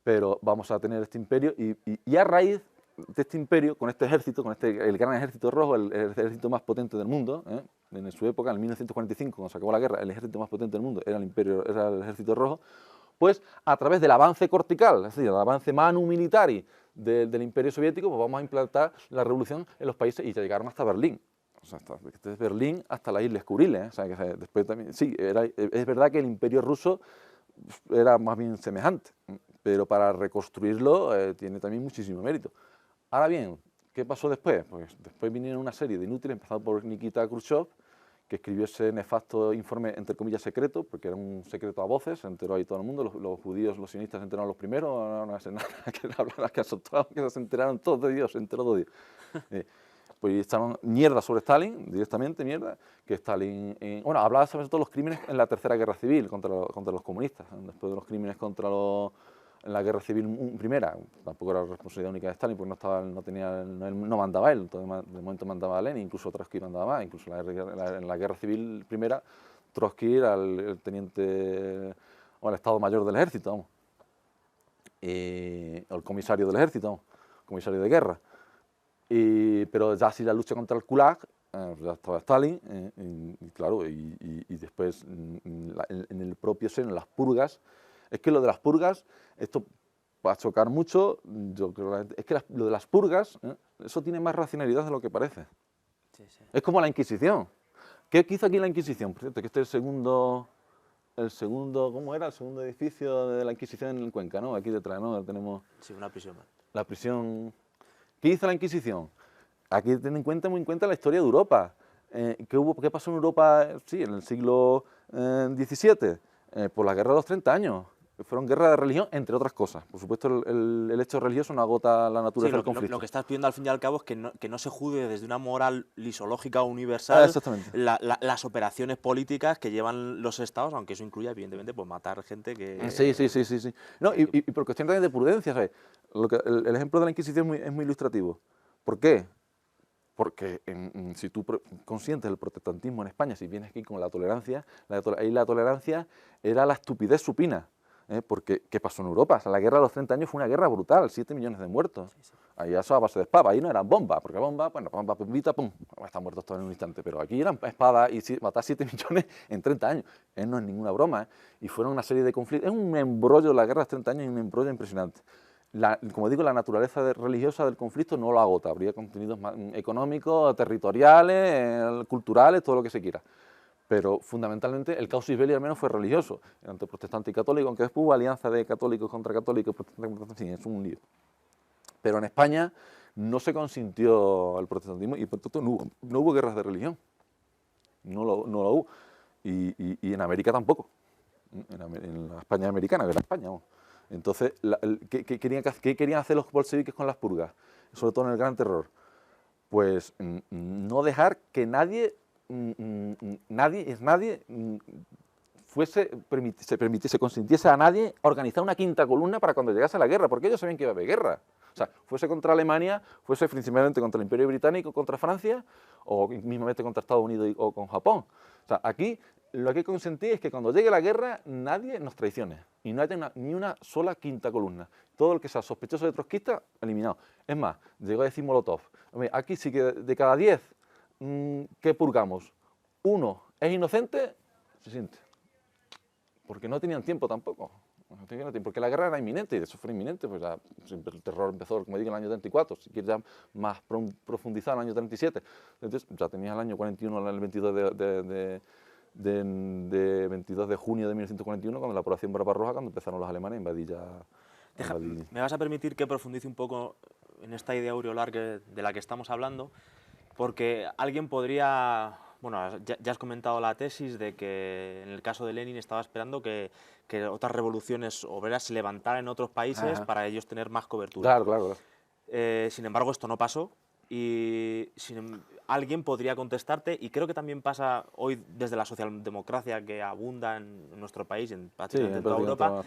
Pero vamos a tener este imperio y a raíz de este imperio, con este ejército, el gran ejército rojo, el ejército más potente del mundo, en su época, en 1945, cuando se acabó la guerra, el ejército más potente del mundo era el ejército rojo, pues a través del avance cortical, es decir, el avance manu militari del imperio soviético, pues vamos a implantar la revolución en los países y ya llegaron hasta Berlín. O sea, desde Berlín hasta las Islas Kuriles, o sea, que después también, sí, es verdad que el imperio ruso era más bien semejante, pero para reconstruirlo tiene también muchísimo mérito. Ahora bien, ¿qué pasó después? Pues después vinieron una serie de inútiles, empezando por Nikita Khrushchev, que escribió ese nefasto informe, entre comillas, secreto, porque era un secreto a voces, se enteró ahí todo el mundo, los judíos, los sionistas se enteraron los primeros, no sé nada, que se enteraron todos de Dios, se enteró todo Dios. Pues estaban mierda sobre Stalin, directamente mierda, que Stalin, bueno, hablaba sobre todos los crímenes en la Tercera Guerra Civil contra los comunistas, después de los crímenes en la Guerra Civil primera, tampoco era responsabilidad única de Stalin, porque no mandaba él, entonces de momento mandaba Lenin, incluso Trotsky mandaba más, incluso en la Guerra Civil primera, Trotsky era el teniente, o el Estado Mayor del Ejército, vamos, o el comisario del Ejército, vamos, comisario de guerra. Pero ya si la lucha contra el Gulag, ya estaba Stalin, y claro, y después en el propio seno, en las purgas. Es que lo de las purgas, esto va a chocar mucho, yo creo, es que lo de las purgas, eso tiene más racionalidad de lo que parece. Sí, sí. Es como la Inquisición. ¿Qué hizo aquí la Inquisición? Por cierto, que este es el segundo, ¿cómo era? El segundo edificio de la Inquisición en Cuenca, ¿no? Aquí detrás, ¿no? Tenemos... Sí, una prisión. La prisión... ¿Qué hizo la Inquisición? Aquí ten muy en cuenta la historia de Europa. ¿Qué pasó en Europa, sí, en el siglo XVII? Por la Guerra de los 30 años. fueron guerras de religión, entre otras cosas. Por supuesto, el hecho religioso no agota la Sí, naturaleza del conflicto. lo que estás pidiendo al fin y al cabo es que no se juzgue desde una moral lisológica universal Exactamente. las operaciones políticas que llevan los estados, aunque eso incluya, evidentemente, pues matar gente que... Sí. No, y por cuestión también de prudencia, ¿sabes? El ejemplo de la Inquisición es muy ilustrativo. ¿Por qué? Porque si tú consientes el protestantismo en España, si vienes aquí con la tolerancia, ahí la tolerancia era la estupidez supina. Porque, ¿qué pasó en Europa? O sea, la guerra de los 30 años fue una guerra brutal, 7 millones de muertos. Sí. Ahí eso a base de espada, ahí no eran bombas, porque bombas, bueno, bomba, bombita, pum, están muertos todos en un instante. Pero aquí eran espadas y matar 7 millones en 30 años. No es ninguna broma, ¿eh? Y fueron una serie de conflictos. Es un embrollo, la guerra de los 30 años es un embrollo impresionante. Como digo, la naturaleza religiosa del conflicto no lo agota, habría contenidos económicos, territoriales, culturales, todo lo que se quiera. Pero fundamentalmente el casus belli al menos fue religioso, entre protestante y católico, aunque después hubo alianza de católicos contra católicos, en fin, es un lío. Pero en España no se consintió el protestantismo y por tanto no hubo guerras de religión, no lo hubo. Y en América tampoco, en la España americana, que era España, vamos. Entonces, ¿qué querían hacer los bolcheviques con las purgas? Sobre todo en el Gran Terror. Pues no dejar que nadie se consintiese a nadie organizar una quinta columna para cuando llegase la guerra, porque ellos sabían que iba a haber guerra. O sea, fuese contra Alemania, fuese principalmente contra el Imperio Británico, contra Francia, o mismamente contra Estados Unidos o con Japón. O sea, aquí lo que consentí es que cuando llegue la guerra nadie nos traicione y no haya ni una sola quinta columna. Todo el que sea sospechoso de trotskista, eliminado. Es más, llegó a decir Molotov, aquí sí que de cada 10, ¿qué purgamos? Uno es inocente, se siente. Porque no tenían tiempo tampoco. Porque la guerra era inminente, y eso fue inminente, pues ya, el terror empezó, como digo, en el año 34, si quieres ya más profundizar, en el año 37. Entonces ya tenías el año 41, el 22 de 22 de junio de 1941, cuando la operación Barbarroja, cuando empezaron los alemanes a invadir ya... ¿Me vas a permitir que profundice un poco en esta idea aureolar de la que estamos hablando? Porque alguien podría... Bueno, ya has comentado la tesis de que en el caso de Lenin estaba esperando que otras revoluciones obreras se levantaran en otros países para ellos tener más cobertura. Claro. Sin embargo, esto no pasó y alguien podría contestarte, y creo que también pasa hoy desde la socialdemocracia que abunda en nuestro país, en prácticamente toda Europa,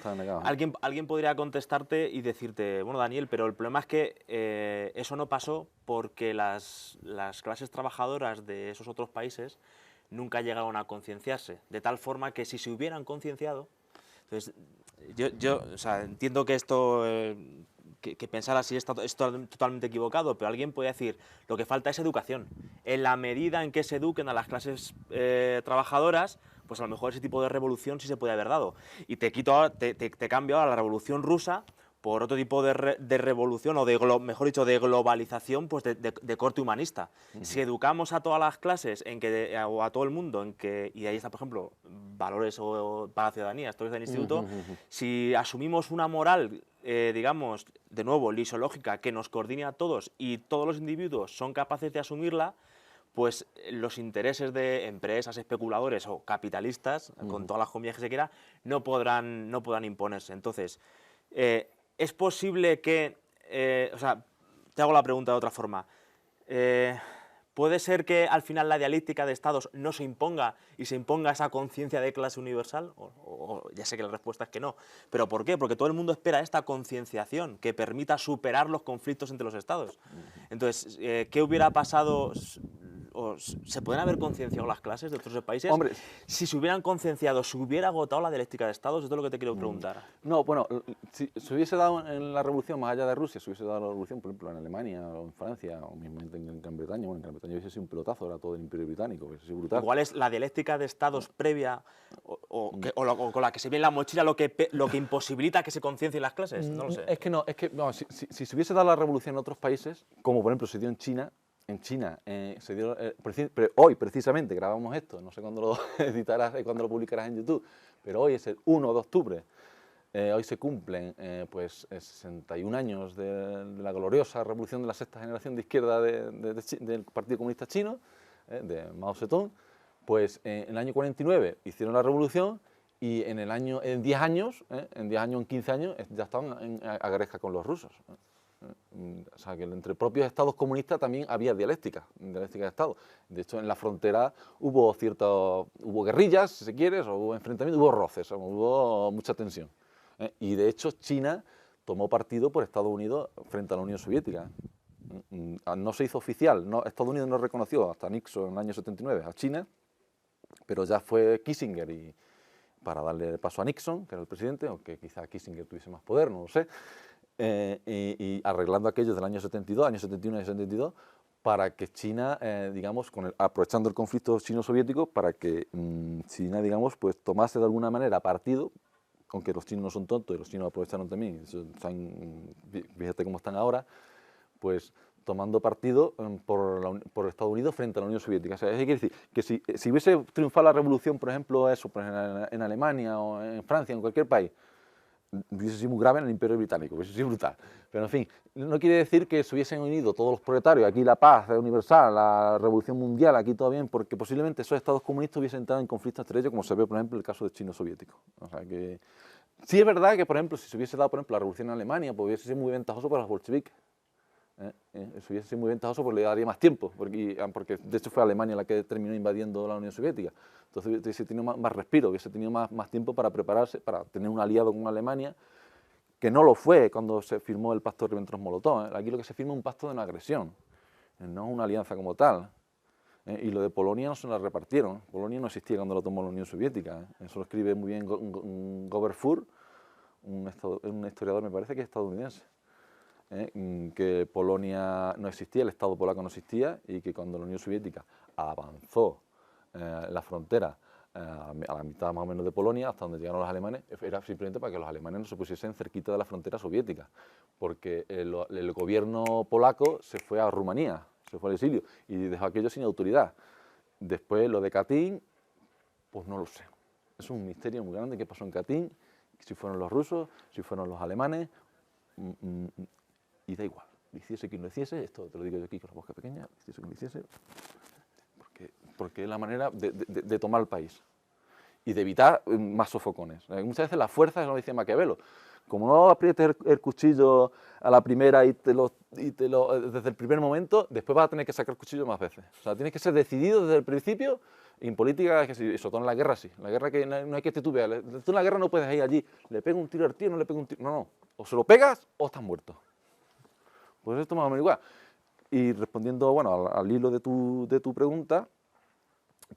alguien podría contestarte y decirte, bueno, Daniel, pero el problema es que eso no pasó porque las clases trabajadoras de esos otros países nunca llegaron a concienciarse, de tal forma que si se hubieran concienciado, entonces yo o sea, entiendo que esto... que pensar así es totalmente equivocado, pero alguien puede decir, lo que falta es educación. En la medida en que se eduquen a las clases trabajadoras, pues a lo mejor ese tipo de revolución sí se puede haber dado. Y te cambio ahora la revolución rusa por otro tipo de revolución, o mejor dicho, de globalización, pues de corte humanista. Si educamos a todas las clases o a todo el mundo, y ahí está, por ejemplo, valores para la ciudadanía, historias del instituto, si asumimos una moral, digamos, de nuevo, lisológica, que nos coordine a todos y todos los individuos son capaces de asumirla, pues los intereses de empresas, especuladores o capitalistas, con todas las comillas que se quiera, no podrán imponerse. Entonces, es posible que, o sea, te hago la pregunta de otra forma, ¿puede ser que al final la dialéctica de estados no se imponga y se imponga esa conciencia de clase universal? Ya sé que la respuesta es que no, pero ¿por qué? Porque todo el mundo espera esta concienciación que permita superar los conflictos entre los estados. Entonces, ¿qué hubiera pasado? ¿Se pueden haber concienciado las clases de otros países? Hombre, si se hubieran concienciado, ¿se hubiera agotado la dialéctica de estados? Esto es lo que te quiero preguntar. No, bueno, si se hubiese dado en la revolución, más allá de Rusia, se hubiese dado la revolución, por ejemplo, en Alemania o en Francia, o mismo en Gran Bretaña. Bueno, en Gran Bretaña hubiese sido un pelotazo, era todo el Imperio Británico, hubiese sido brutal. Igual es la dialéctica de estados previa o con la que se ve en la mochila lo que imposibilita que se conciencien las clases, no lo sé. Es que no, si se hubiese dado la revolución en otros países, como por ejemplo se dio en China, se dio, hoy precisamente grabamos esto, no sé cuándo lo editarás, cuándo lo publicarás en YouTube, pero hoy es el 1 de octubre, hoy se cumplen 61 años de la gloriosa revolución de la sexta generación de izquierda del Partido Comunista Chino, de Mao Zedong. Pues en el año 49 hicieron la revolución y en 10 años, en 15 años, ya estaban a gresca con los rusos. O sea, que entre propios estados comunistas también había dialéctica de Estado. De hecho, en la frontera hubo guerrillas, si se quiere, o hubo enfrentamientos, hubo roces, hubo mucha tensión. Y de hecho, China tomó partido por Estados Unidos frente a la Unión Soviética. No se hizo oficial, Estados Unidos no reconoció hasta Nixon en el año 79 a China, pero ya fue Kissinger y para darle paso a Nixon, que era el presidente, aunque quizá Kissinger tuviese más poder, no lo sé, y arreglando aquello del año 72, año 71 y 72, para que China, digamos, aprovechando el conflicto chino-soviético, para que China, digamos, pues tomase de alguna manera partido, aunque los chinos no son tontos y los chinos aprovecharon también, fíjate cómo están ahora, pues tomando partido por Estados Unidos frente a la Unión Soviética. O sea, eso quiere decir que si hubiese triunfado la revolución, por ejemplo, eso, pues en Alemania o en Francia, en cualquier país, hubiese sido muy grave en el Imperio Británico, hubiese sido brutal. Pero en fin, no quiere decir que se hubiesen unido todos los proletarios, aquí la paz universal, la revolución mundial, aquí todo bien, porque posiblemente esos estados comunistas hubiesen entrado en conflicto entre ellos, como se ve, por ejemplo, en el caso del chino-soviético. O sea que sí es verdad que, por ejemplo, si se hubiese dado, por ejemplo, la revolución en Alemania, pues hubiese sido muy ventajoso para los bolcheviques. Eso hubiese sido muy ventajoso porque le daría más tiempo, porque de hecho fue Alemania la que terminó invadiendo la Unión Soviética. Entonces hubiese tenido más respiro, hubiese tenido más tiempo para prepararse, para tener un aliado con Alemania, que no lo fue cuando se firmó el pacto Ribbentrop-Molotov. Aquí lo que se firma es un pacto de no agresión, no una alianza como tal. Y lo de Polonia no se la repartieron. Polonia no existía cuando lo tomó la Unión Soviética. Eso lo escribe muy bien Govert Furr, un historiador, me parece que es estadounidense. Que Polonia no existía, el Estado polaco no existía, y que cuando la Unión Soviética avanzó la frontera a la mitad más o menos de Polonia, hasta donde llegaron los alemanes, era simplemente para que los alemanes no se pusiesen cerquita de la frontera soviética, porque el gobierno polaco se fue a Rumanía, se fue al exilio, y dejó aquello sin autoridad. Después lo de Katyn, pues no lo sé. Es un misterio muy grande qué pasó en Katyn, si fueron los rusos, si fueron los alemanes, y da igual, lo hiciese quien lo hiciese, esto te lo digo yo aquí con la boca pequeña, lo hiciese quien lo hiciese, porque es la manera de tomar el país y de evitar más sofocones. Muchas veces la fuerza, es lo que dice Maquiavelo, como no aprietes el cuchillo a la primera desde el primer momento, después vas a tener que sacar el cuchillo más veces. O sea, tienes que ser decidido desde el principio, y en política es que sí, sobre todo en la guerra sí, en la guerra que no hay que titubear, tú en la guerra no puedes ir allí, le pego un tiro al tío, no le pego un tiro, no, o se lo pegas o estás muerto. Pues esto más o menos igual. Y respondiendo, bueno, al hilo de tu pregunta,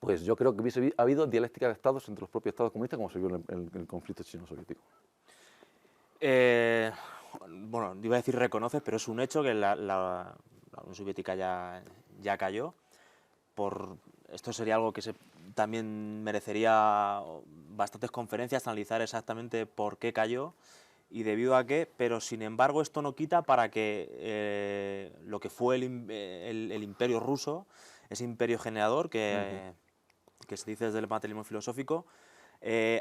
pues yo creo que hubiese habido dialéctica de estados entre los propios estados comunistas, como se vio en el conflicto chino-soviético. Bueno, iba a decir reconoces, pero es un hecho que la Unión Soviética ya cayó. Esto sería algo que también merecería bastantes conferencias, analizar exactamente por qué cayó y debido a qué, pero sin embargo esto no quita para que lo que fue el imperio ruso, ese imperio generador que se dice desde el materialismo filosófico,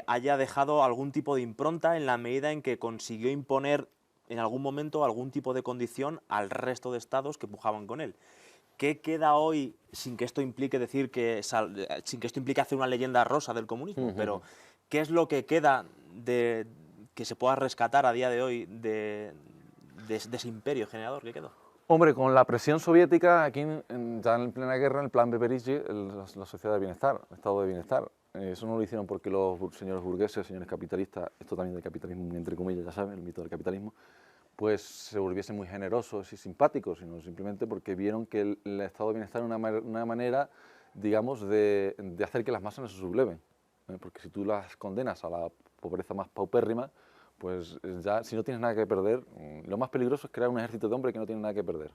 haya dejado algún tipo de impronta en la medida en que consiguió imponer en algún momento algún tipo de condición al resto de estados que pujaban con él. ¿Qué queda hoy, sin que esto implique sin que esto implique hacer una leyenda rosa del comunismo, pero qué es lo que queda que se pueda rescatar a día de hoy de ese imperio generador que quedó? Hombre, con la presión soviética, aquí ya en plena guerra, en el plan Beveridge, la sociedad de bienestar, el estado de bienestar. Eso no lo hicieron porque los señores burgueses, señores capitalistas, esto también del capitalismo, entre comillas, ya saben, el mito del capitalismo, pues se volviesen muy generosos y simpáticos, sino simplemente porque vieron que el estado de bienestar era una manera, digamos, de hacer que las masas no se subleven. Porque si tú las condenas a la pobreza más paupérrima, pues ya si no tienes nada que perder, lo más peligroso es crear un ejército de hombres que no tienen nada que perder.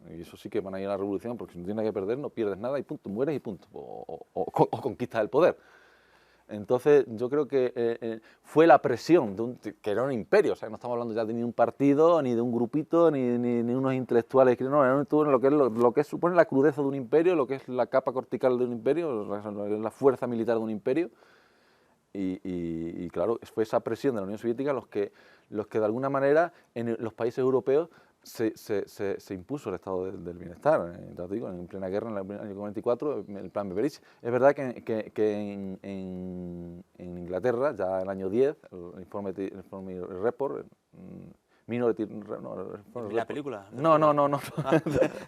Y eso sí que van a ir a la revolución, porque si no tienes nada que perder, no pierdes nada y punto, mueres y punto, o conquistas el poder. Entonces yo creo que fue la presión, que era un imperio, o sea, no estamos hablando ya de ni un partido, ni de un grupito, ni unos intelectuales, no, era lo que supone la crudeza de un imperio, lo que es la capa cortical de un imperio, la fuerza militar de un imperio. Y claro, fue esa presión de la Unión Soviética los que de alguna manera en los países europeos se impuso el estado del bienestar, ya te digo, en plena guerra, en el año 44, el plan Beveridge. Es verdad que en Inglaterra, ya en el año 10, el informe Report, Minority, ¿La película? no,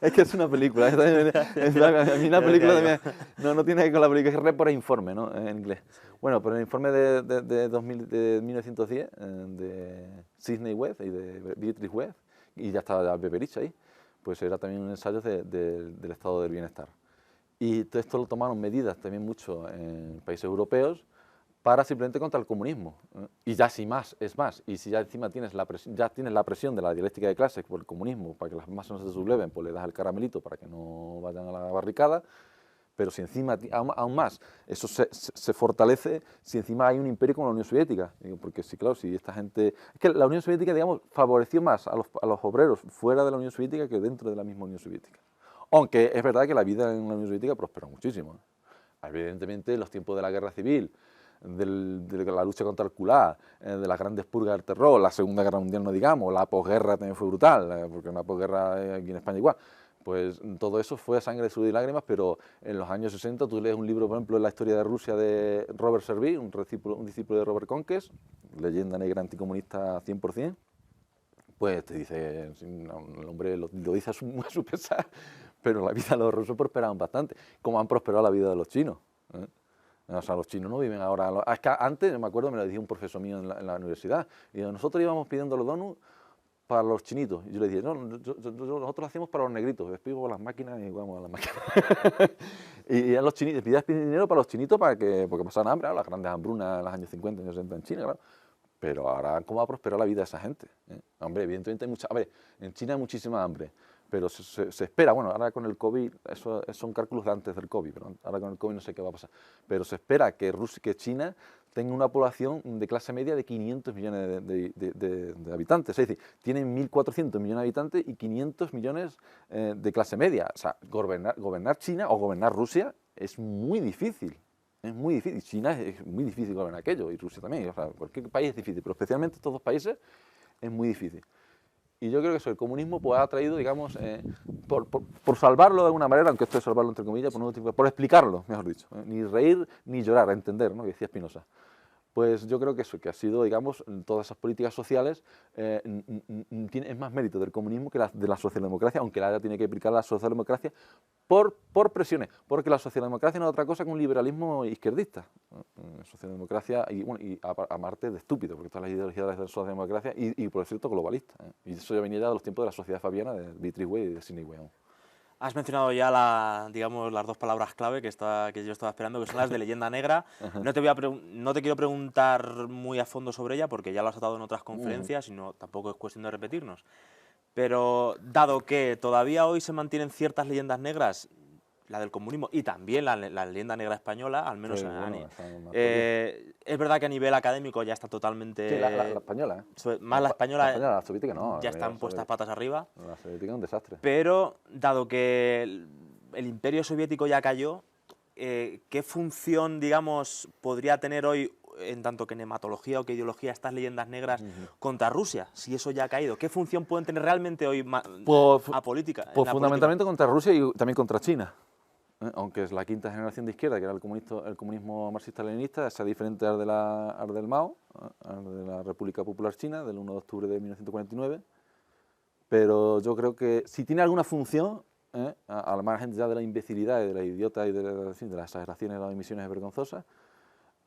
es que es una película. A mí la película también no tiene que ver con la película, es Report e informe, ¿no? En inglés. Bueno, pero el informe de 1910, de Sidney Webb y de Beatrice Webb, y ya estaba Beveridge ahí, pues era también un ensayo del estado del bienestar. Y todo esto lo tomaron medidas también mucho en países europeos para simplemente contra el comunismo. Y ya si más es más, y si ya encima tienes la presión de la dialéctica de clases por el comunismo, para que las masas no se subleven, pues le das el caramelito para que no vayan a la barricada. Pero si encima, aún más, eso se fortalece si encima hay un imperio como la Unión Soviética. Porque sí, claro, si esta gente... Es que la Unión Soviética, digamos, favoreció más a los obreros fuera de la Unión Soviética que dentro de la misma Unión Soviética. Aunque es verdad que la vida en la Unión Soviética prosperó muchísimo. Evidentemente, en los tiempos de la Guerra Civil, de la lucha contra el Kulá, de las grandes purgas del terror, la Segunda Guerra Mundial no digamos, la posguerra también fue brutal, porque una posguerra aquí en España igual. Pues todo eso fue sangre, sudor y lágrimas, pero en los años 60 tú lees un libro, por ejemplo, en la historia de Rusia de Robert Serví, un discípulo de Robert Conques, leyenda negra anticomunista 100%, pues te dice, el hombre lo dice a su pesar, pero la vida de los rusos prosperaban bastante, como han prosperado la vida de los chinos. O sea, los chinos no viven ahora... Es que antes, me acuerdo, me lo decía un profesor mío en la universidad, y nosotros íbamos pidiendo los donuts para los chinitos. Y yo le dije, no, nosotros lo hacemos para los negritos, despego las máquinas y vamos a las máquinas. y a los chinitos, pidas dinero para los chinitos porque pasaban hambre, las grandes hambrunas en los años 50, años 60 en China, claro. Pero ahora, ¿cómo va a prosperar la vida de esa gente? Hombre, evidentemente hay mucha... A ver, en China hay muchísima hambre, pero se espera, bueno, ahora con el COVID, eso son cálculos de antes del COVID, pero ahora con el COVID no sé qué va a pasar, pero se espera que China tenga una población de clase media de 500 millones de habitantes, es decir, tienen 1.400 millones de habitantes y 500 millones de clase media. O sea, gobernar China o gobernar Rusia es muy difícil. Es muy difícil. China es muy difícil gobernar aquello, y Rusia también. O sea, cualquier país es difícil, pero especialmente estos dos países es muy difícil. Y yo creo que eso, el comunismo pues, ha traído, digamos, por salvarlo de alguna manera, aunque esto es salvarlo entre comillas, por explicarlo, mejor dicho. Ni reír ni llorar, entender, ¿no? Que decía Spinoza. Pues yo creo que eso, que ha sido, digamos, todas esas políticas sociales, es más mérito del comunismo que de la socialdemocracia, aunque la tiene que aplicar la socialdemocracia por presiones, porque la socialdemocracia no es otra cosa que un liberalismo izquierdista. Socialdemocracia, y aparte de estúpido, porque todas las ideologías de la socialdemocracia, y por cierto, globalista. Y eso ya venía ya de los tiempos de la sociedad fabiana, de Beatrice Webb y de Sidney Webb. Has mencionado ya digamos, las dos palabras clave que yo estaba esperando, que son las de leyenda negra. No te quiero preguntar muy a fondo sobre ella, porque ya lo has dado en otras conferencias y tampoco es cuestión de repetirnos. Pero dado que todavía hoy se mantienen ciertas leyendas negras, la del comunismo y también la leyenda negra española, al menos es verdad que a nivel académico ya está totalmente... Sí, la española, Más la española, la soviética no. ya están puestas patas arriba. La soviética es un desastre. Pero, dado que el imperio soviético ya cayó, ¿qué función, digamos, podría tener hoy, en tanto que en hematología o que ideología, estas leyendas negras contra Rusia? Si eso ya ha caído, ¿qué función pueden tener realmente hoy política? Pues fundamentalmente contra Rusia y también contra China. Aunque es la quinta generación de izquierda, que era el comunismo marxista-leninista, sea diferente al del Mao, al de la República Popular China, del 1 de octubre de 1949. Pero yo creo que si tiene alguna función, al margen ya de la imbecilidad y de la idiota y de las exageraciones de las emisiones vergonzosas,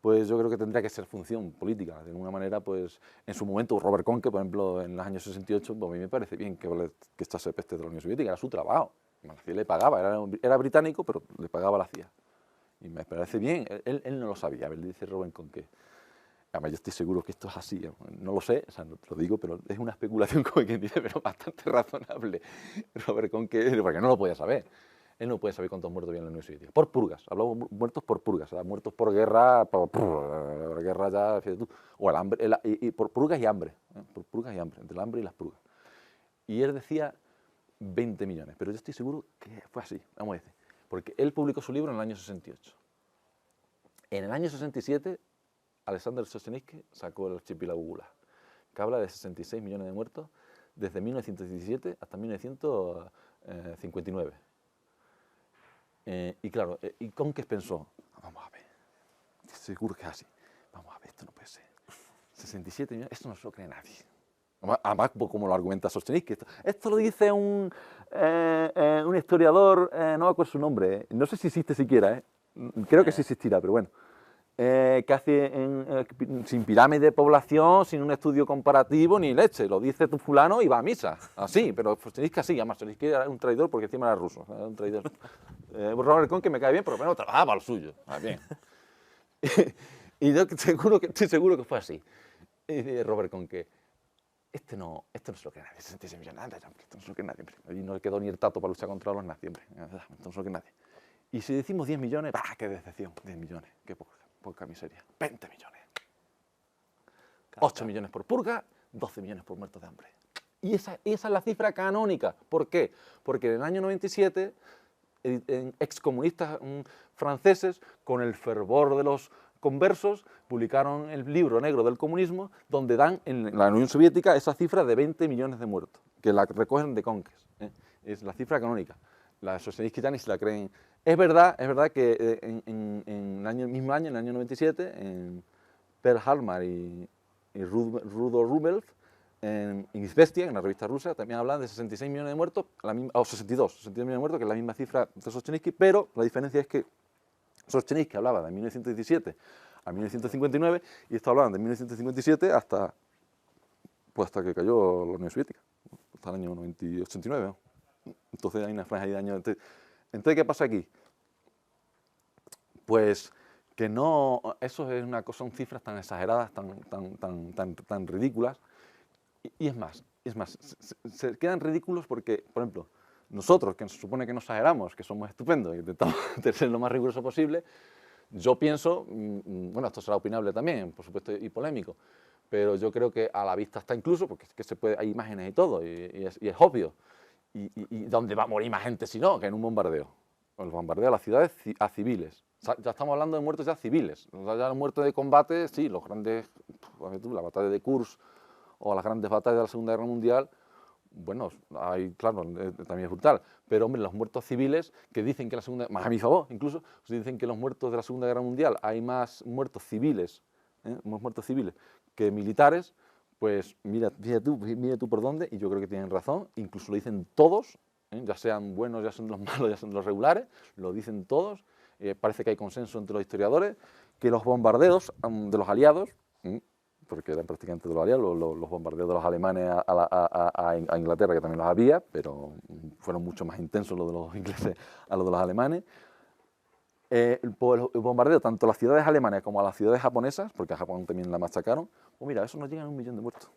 pues yo creo que tendría que ser función política. De alguna manera, pues en su momento Robert Conque, por ejemplo, en los años 68, pues a mí me parece bien que echase peste de la Unión Soviética, era su trabajo. La CIA le pagaba, era británico, pero le pagaba la CIA. Y me parece bien, él no lo sabía, a ver, le dice Robert Conque. Además, yo estoy seguro que esto es así, no lo sé, o sea, no te lo digo, pero es una especulación como quien dice, pero bastante razonable. Robert Conque, porque no lo podía saber. Él no puede saber cuántos muertos había en la Unión Soviética. Por purgas, hablamos muertos por purgas, o sea, muertos por guerra, por guerra ya, fíjate tú, o el hambre, y por purgas y hambre, por purgas y hambre, entre el hambre y las purgas. Y él decía 20 millones, pero yo estoy seguro que fue así, vamos a decir, porque él publicó su libro en el año 68. En el año 67, Alexander Solzhenitsyn sacó el archipiélago Gulag, que habla de 66 millones de muertos desde 1917 hasta 1959. Y claro, y Conques pensó, vamos a ver, seguro que es así, vamos a ver, esto no puede ser. 67 millones, esto no se lo cree nadie. Además, como lo argumenta Solzhenitsyn, esto lo dice un historiador, no me acuerdo su nombre, no sé si existe siquiera, creo que sí existirá, pero bueno, que hace sin pirámide de población, sin un estudio comparativo ni leche, lo dice tu fulano y va a misa, así, pero Solzhenitsyn sí, además Solzhenitsyn era un traidor porque encima era ruso, era un traidor. Robert Conque me cae bien, pero bueno, trabajaba lo suyo, bien. Y yo estoy seguro que fue así. Y dice Robert Conque, esto no se lo cree nadie, 66 millones, esto no se lo cree nadie, hombre. Y no le quedó ni el tato para luchar contra los nazis, hombre, esto no se lo cree nadie. Y si decimos 10 millones, ¡bah, qué decepción! 10 millones, qué poca miseria. 20 millones. 8 millones por purga, 12 millones por muertos de hambre. Y esa es la cifra canónica. ¿Por qué? Porque en el año 97, excomunistas franceses, con el fervor de los conversos, publicaron el libro negro del comunismo, donde dan en la Unión Soviética esa cifra de 20 millones de muertos, que la recogen de Conques. Es la cifra canónica. La Solzhenitsyn ya ni se la creen. Es verdad que en el mismo año, en el año 97, en Pearl Harbor y Rudolf Rumel, en Izvestia, en la revista rusa, también hablan de 66 millones de muertos, o 62 millones de muertos, que es la misma cifra de Solzhenitsyn, pero la diferencia es que Solzhenitsyn hablaba de 1917 a 1959 y estos hablaban de 1957 hasta que cayó la Unión Soviética, hasta el año 89, ¿no? Entonces hay una franja de años. Entonces, ¿qué pasa aquí? Pues que no, eso es una cosa, son cifras tan exageradas, tan ridículas. Y es más, se quedan ridículos porque, por ejemplo, nosotros, que se supone que no exageramos, que somos estupendos y intentamos ser lo más riguroso posible, yo pienso, bueno, esto será opinable también, por supuesto, y polémico, pero yo creo que a la vista está incluso, porque es que hay imágenes y todo, y es obvio. ¿Y dónde va a morir más gente si no? Que en un bombardeo. El bombardeo a las ciudades, a civiles. O sea, ya estamos hablando de muertos ya civiles. O sea, ya los muertos de combate, sí, los grandes, la batalla de Kursk o las grandes batallas de la Segunda Guerra Mundial, bueno, hay, claro, también es brutal. Pero, hombre, los muertos civiles, que dicen que la Segunda, más a mi favor incluso, dicen que los muertos de la Segunda Guerra Mundial, hay más muertos civiles, que militares. Pues mira tú por dónde, y yo creo que tienen razón, incluso lo dicen todos, ya sean buenos, ya sean los malos, ya sean los regulares, lo dicen todos, parece que hay consenso entre los historiadores, que los bombardeos de los aliados, porque eran prácticamente de los aliados, los bombardeos de los alemanes a Inglaterra, que también los había, pero fueron mucho más intensos los de los ingleses a los de los alemanes. El bombardeo tanto a las ciudades alemanas como a las ciudades japonesas, porque a Japón también la machacaron, pues mira, eso no llega a 1 millón de muertos.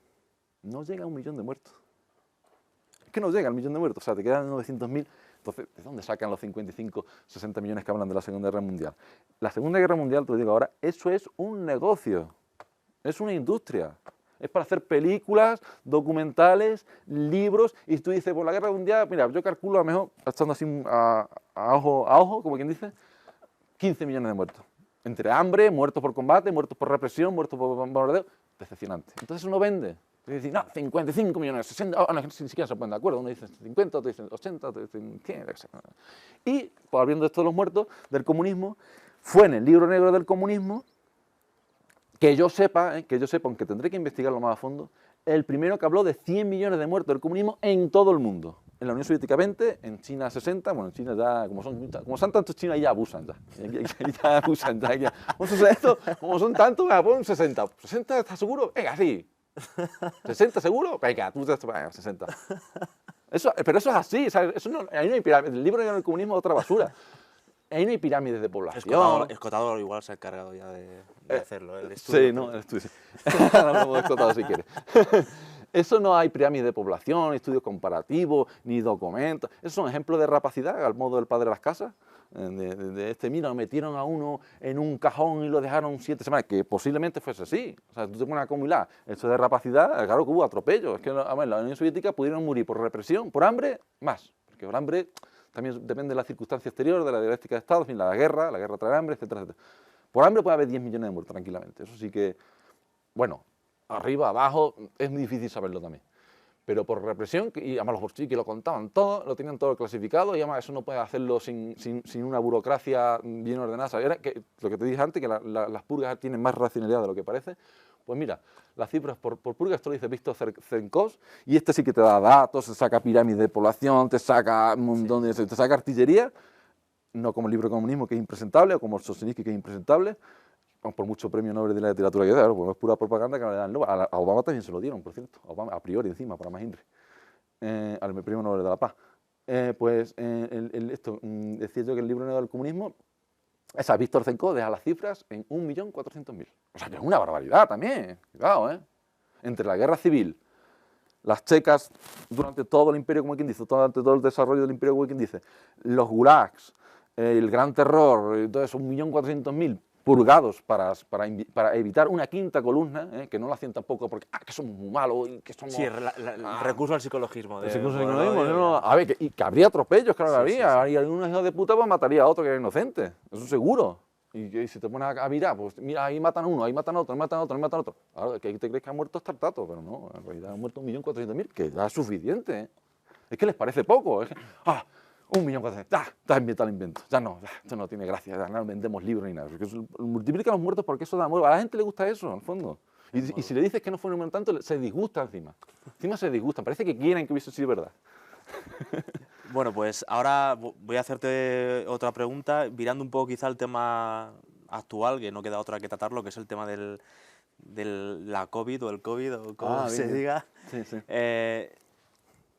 No llega a 1 millón de muertos. Es que no llega al 1 millón de muertos, o sea, te quedan 900.000. Entonces, ¿de dónde sacan los 55, 60 millones que hablan de la Segunda Guerra Mundial? La Segunda Guerra Mundial, te lo digo ahora, eso es un negocio, es una industria. Es para hacer películas, documentales, libros, y tú dices, por la Guerra Mundial, mira, yo calculo a lo mejor, estando así a ojo, como quien dice, 15 millones de muertos. Entre hambre, muertos por combate, muertos por represión, muertos por bombardeo. Decepcionante. Entonces uno vende. Y dice, no, 55 millones, 60, no, ni siquiera se ponen de acuerdo. Uno dice 50, otro dice 80, otro dice 100, etc. Y, pues, hablando de esto de los muertos, del comunismo, fue en el libro negro del comunismo, que yo sepa, aunque tendré que investigarlo más a fondo, el primero que habló de 100 millones de muertos del comunismo en todo el mundo. En la Unión Soviética 20, en China 60, bueno, en China ya, como son tantos chinos, ya abusan ya. Ya abusan ya. Como son tantos, me ponen 60. ¿60 estás seguro? Venga, sí. ¿60 seguro? Venga, tú te vas 60. Pero eso es así, ¿sabes? Eso no, ahí no hay pirámide. El libro del comunismo es otra basura. Ahí no hay pirámides de población. Escotador igual se ha encargado ya de hacerlo, el estudio. Sí, no, el estudio. Ahora hablamos de Escotador si quieres. Eso no hay pirámides de población, estudios comparativos, ni documentos. Esos son ejemplos de rapacidad, al modo del padre de las casas. Mira, metieron a uno en un cajón y lo dejaron 7 semanas, que posiblemente fuese así. O sea, tú te pones a acumular esto de rapacidad, claro que hubo atropellos. Es que a ver, la Unión Soviética pudieron morir por represión, por hambre, más. Porque por hambre también depende de la circunstancia exterior, de la dialéctica de Estado, en fin, la guerra trae hambre, etcétera, etcétera. Por hambre puede haber 10 millones de muertos tranquilamente. Eso sí que, bueno, arriba, abajo, es muy difícil saberlo también. pero por represión, y además los bolcheviques lo contaban todo, lo tenían todo clasificado, y además eso no puede hacerlo sin una burocracia bien ordenada. ¿Sabes? Lo que te dije antes, que las purgas tienen más racionalidad de lo que parece. Pues mira, las cifras por purga, esto lo dice Víctor Cenkos, y este sí que te da datos, te saca pirámide de población, te saca un montón de, te saca artillería, no como el libro Comunismo, que es impresentable, o como el Solzhenitsyn, que es impresentable, por mucho premio Nobel de la literatura que da, pues es pura propaganda que le dan. A Obama también se lo dieron, por cierto, a priori encima, para más Inri, al premio Nobel de la Paz. Decía yo que el libro negro del comunismo, esa Víctor Cenkó deja las cifras en 1.400.000. O sea que es una barbaridad también, cuidado, ¿eh? Entre la guerra civil, las checas durante todo el imperio, como quien dice, durante todo el desarrollo del imperio, como quien dice, los gulags, el gran terror, todo eso, 1.400.000 purgados para evitar una quinta columna, que no la hacían tampoco porque que somos muy malos y que somos... Sí, el recurso al psicologismo. El psicologismo, no, a ver, y que habría atropellos, claro que habría, y algún hijo de puta pues mataría a otro que era inocente, eso seguro. Y si te pones a mirar, pues mira, ahí matan a uno, ahí matan a otro, ahí matan a otro, ahí matan a otro. Claro, que ahí te crees que han muerto Estartato, pero no, en realidad han muerto 1.400.000, que ya es suficiente, ¿eh? Es que les parece poco, es que, 1.400.000, está inventado el invento, ya no, esto no tiene gracia, ya no vendemos libros ni nada. Multiplica los muertos porque eso da muerte, a la gente le gusta eso, en el fondo. Y si le dices que no fueron tanto, se disgusta encima. Encima se disgustan, parece que quieren que hubiese sido verdad. Bueno, pues ahora voy a hacerte otra pregunta, virando un poco quizá al tema actual, que no queda otra que tratarlo, que es el tema de la COVID o el COVID, o como se diga. Sí, sí.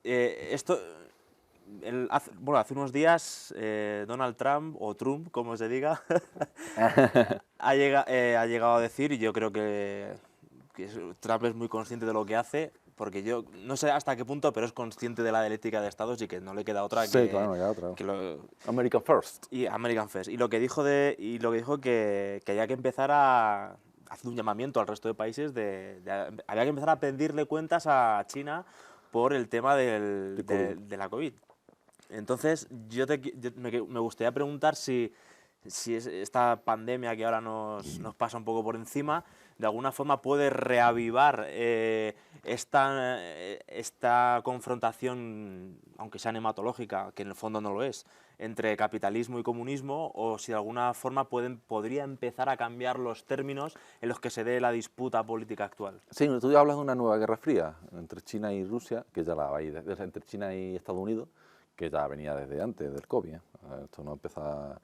Esto, hace unos días Donald Trump, o Trump, como se diga, ha llegado a decir, y yo creo que Trump es muy consciente de lo que hace, porque yo no sé hasta qué punto, pero es consciente de la dialéctica de Estados y que no le queda otra sí, claro, no queda otra. American First. Y American First. Y lo que dijo que había que empezar a hacer un llamamiento al resto de países había que empezar a pedirle cuentas a China por el tema de la COVID. Entonces, me gustaría preguntar si esta pandemia que ahora nos pasa un poco por encima, de alguna forma puede reavivar esta confrontación, aunque sea nematológica, que en el fondo no lo es, entre capitalismo y comunismo, o si de alguna forma podría empezar a cambiar los términos en los que se dé la disputa política actual. Sí, tú ya hablas de una nueva guerra fría entre China y Rusia, que ya la hay, entre China y Estados Unidos, que ya venía desde antes del COVID. Esto no empezó.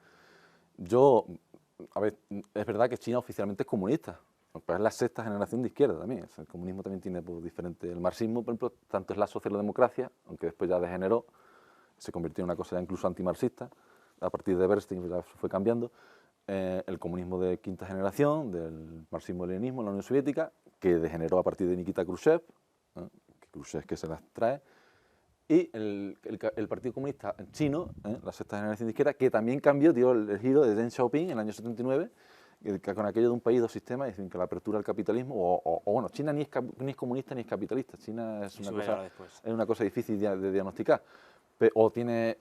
A ver, es verdad que China oficialmente es comunista, pero es la sexta generación de izquierda también. El comunismo también tiene diferente. El marxismo, por ejemplo, tanto es la socialdemocracia, aunque después ya degeneró, se convirtió en una cosa ya incluso antimarxista, a partir de Bernstein ya fue cambiando. El comunismo de quinta generación, del marxismo-leninismo en la Unión Soviética, que degeneró a partir de Nikita Khrushchev, que Khrushchev que se las trae, y el Partido Comunista Chino, la sexta generación de izquierda, que también cambió, dio el giro de Deng Xiaoping en el año 79, que con aquello de un país, dos sistemas, dicen que la apertura al capitalismo, bueno, China ni es comunista ni es capitalista, China es una cosa difícil de diagnosticar, o tiene,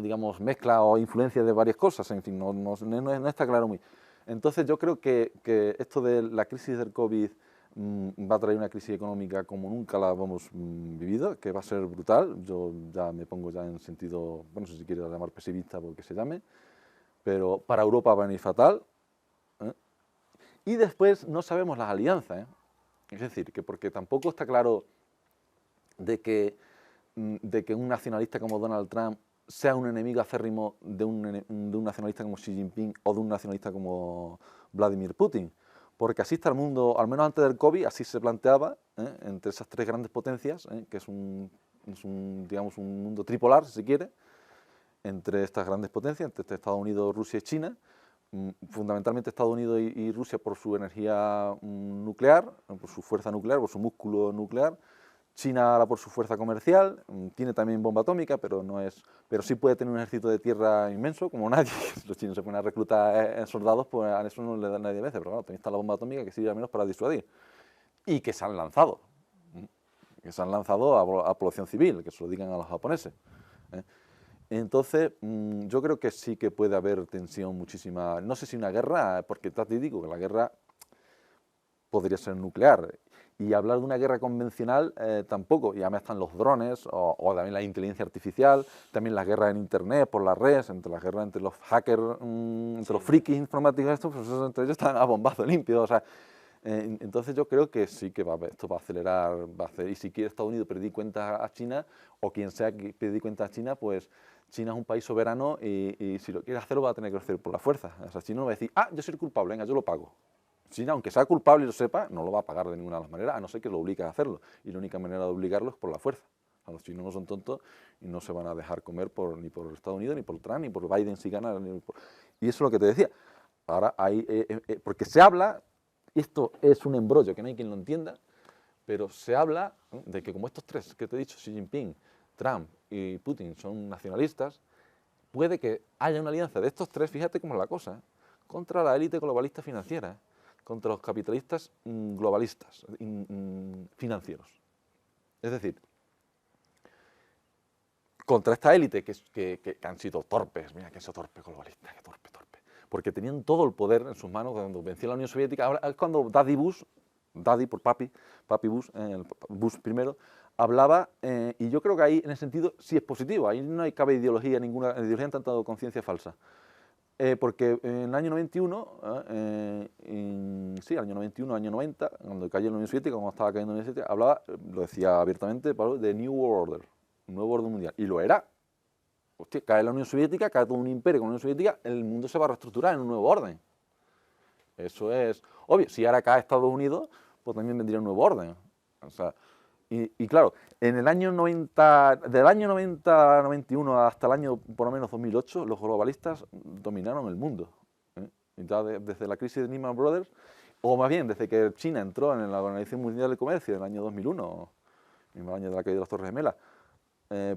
digamos, mezcla o influencia de varias cosas, en fin, no está claro muy. Entonces yo creo que esto de la crisis del COVID va a traer una crisis económica como nunca la hemos vivido, que va a ser brutal. Yo ya me pongo ya en sentido, bueno, no sé si quieres llamar pesimista porque se llame, pero para Europa va a venir fatal. Y después no sabemos las alianzas, es decir, que porque tampoco está claro de que un nacionalista como Donald Trump sea un enemigo acérrimo de un nacionalista como Xi Jinping o de un nacionalista como Vladimir Putin. Porque así está el mundo, al menos antes del COVID, así se planteaba, entre esas tres grandes potencias, que es digamos, un mundo tripolar, si se quiere, entre estas grandes potencias, entre Estados Unidos, Rusia y China, fundamentalmente Estados Unidos y Rusia por su energía nuclear, por su fuerza nuclear, por su músculo nuclear, China ahora por su fuerza comercial, tiene también bomba atómica, pero sí puede tener un ejército de tierra inmenso, como nadie. Los chinos se ponen a reclutar soldados, pues a eso no le da nadie veces, pero claro, también está la bomba atómica que sirve al menos para disuadir. Y que se han lanzado, a población civil, que se lo digan a los japoneses. Entonces, yo creo que sí que puede haber tensión muchísima, no sé si una guerra, porque te digo que la guerra podría ser nuclear. Y hablar de una guerra convencional tampoco. Y además están los drones o también la inteligencia artificial, también las guerras en Internet, por las redes, entre las guerras entre los hackers, entre los frikis informáticos, estos, pues entre ellos están a bombazo limpio. O sea, entonces yo creo que sí que esto va a acelerar, y si quiere Estados Unidos pedir cuentas a China, o quien sea que pedir cuentas a China, pues China es un país soberano y si lo quiere hacer lo va a tener que hacer por la fuerza. O sea, China no va a decir, yo soy culpable, venga, yo lo pago. China, aunque sea culpable y lo sepa, no lo va a pagar de ninguna de las maneras, a no ser que lo obligue a hacerlo. Y la única manera de obligarlo es por la fuerza. O sea, los chinos no son tontos y no se van a dejar comer ni por Estados Unidos, ni por Trump, ni por Biden si gana. Y eso es lo que te decía. Ahora hay, porque se habla, esto es un embrollo que no hay quien lo entienda, pero se habla de que como estos tres que te he dicho, Xi Jinping, Trump y Putin, son nacionalistas, puede que haya una alianza de estos tres, fíjate cómo es la cosa, contra la élite globalista financiera, contra los capitalistas globalistas, financieros. Es decir, contra esta élite que han sido torpes, mira que es torpe globalista, que torpe. Porque tenían todo el poder en sus manos cuando venció la Unión Soviética. Ahora es cuando Daddy por papi Bush, Bush primero, hablaba, y yo creo que ahí en ese sentido sí es positivo, ahí no cabe ideología, ninguna ideología en tanto conciencia falsa. Porque en el año 91, sí, el año 91, año 90, cuando cayó la Unión Soviética, cuando estaba cayendo la Unión Soviética, hablaba, lo decía abiertamente, Pablo, de New World Order, un nuevo orden mundial, y lo era. Hostia, cae la Unión Soviética, cae todo un imperio con la Unión Soviética, el mundo se va a reestructurar en un nuevo orden. Eso es obvio. Si ahora cae Estados Unidos, pues también vendría un nuevo orden. O sea, y claro, en el año 90, del año 90 a 91 hasta el año por lo menos 2008, los globalistas dominaron el mundo. Y ya desde la crisis de Lehman Brothers, o más bien desde que China entró en la Organización Mundial del Comercio en el año 2001, el mismo año de la caída de las Torres Gemelas,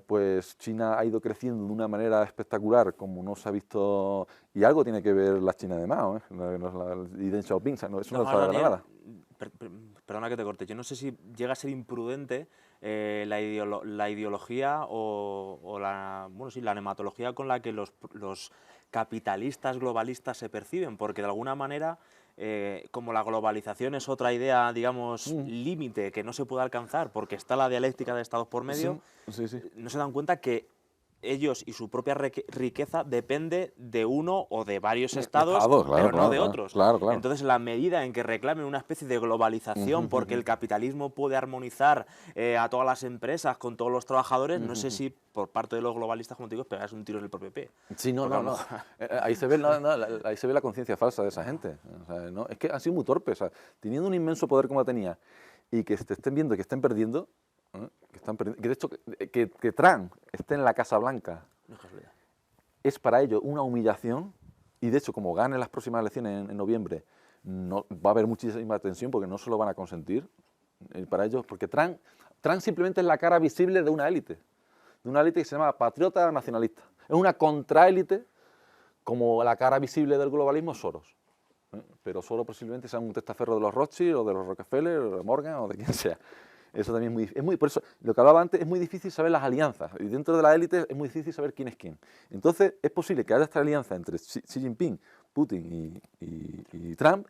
pues China ha ido creciendo de una manera espectacular, como no se ha visto, y algo tiene que ver la China de Mao, y Deng Xiaoping, no, eso no es para nada. Perdona que te corte, yo no sé si llega a ser imprudente la ideología o la nematología con la que los capitalistas globalistas se perciben, porque de alguna manera, como la globalización es otra idea, digamos, límite que no se puede alcanzar porque está la dialéctica de estados por medio, sí. no se dan cuenta que ellos y su propia riqueza depende de uno o de varios estados, pero no de otros. Claro. Entonces, la medida en que reclamen una especie de globalización porque el capitalismo puede armonizar a todas las empresas con todos los trabajadores, no sé si por parte de los globalistas, como te digo, es pegarse un tiro en el propio pie. Sí, no. Ahí se ve la conciencia falsa de esa gente. O sea, ¿no? Es que han sido muy torpes. O sea, teniendo un inmenso poder como tenía y que te estén viendo que estén perdiendo, que de hecho que Trump esté en la Casa Blanca es para ellos una humillación, y de hecho como gane las próximas elecciones en noviembre no, va a haber muchísima tensión porque no se lo van a consentir para ellos, porque Trump simplemente es la cara visible de una élite que se llama patriota nacionalista, es una contraélite, como la cara visible del globalismo es Soros. Pero Soros posiblemente sea un testaferro de los Rothschild o de los Rockefeller o de Morgan o de quien sea. Eso también es muy, por eso, lo que hablaba antes, es muy difícil saber las alianzas, y dentro de la élite es muy difícil saber quién es quién. Entonces, es posible que haya esta alianza entre Xi Jinping, Putin y Trump,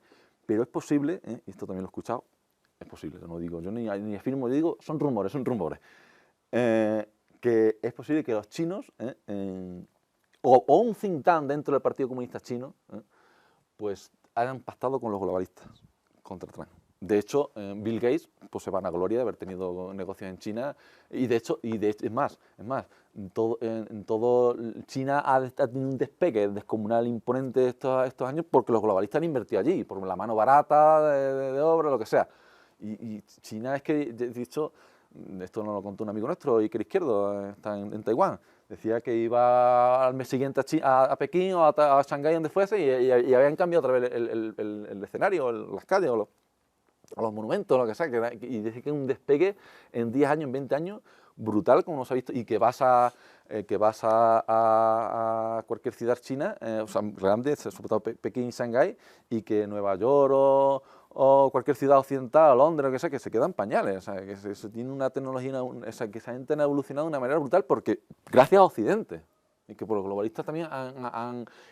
pero es posible, y esto también lo he escuchado, es posible, yo no digo, yo ni afirmo, yo digo, son rumores, que es posible que los chinos, o un think tank dentro del Partido Comunista Chino, pues hayan pactado con los globalistas contra Trump. De hecho, Bill Gates pues, se vanagloria de haber tenido negocios en China, y de hecho es más, en todo China ha tenido un despegue descomunal imponente estos años porque los globalistas han invertido allí, por la mano barata de obra, lo que sea. Y China es que, de hecho, esto nos lo contó un amigo nuestro, Iker Izquierdo, está en Taiwán, decía que iba al mes siguiente a Pekín o a Shanghái, donde fuese, y habían cambiado otra vez el escenario, las calles o los monumentos, lo que sea, y dice que es un despegue en 10 años, en 20 años, brutal, como no se ha visto, y que vas a cualquier ciudad china, o sea, grande, sobre todo Pekín y Shanghái, y que Nueva York o cualquier ciudad occidental, Londres, lo que sea, que se quedan pañales, o sea, que se tiene una tecnología, que esa gente ha evolucionado de una manera brutal, porque gracias a Occidente, y que por los globalistas también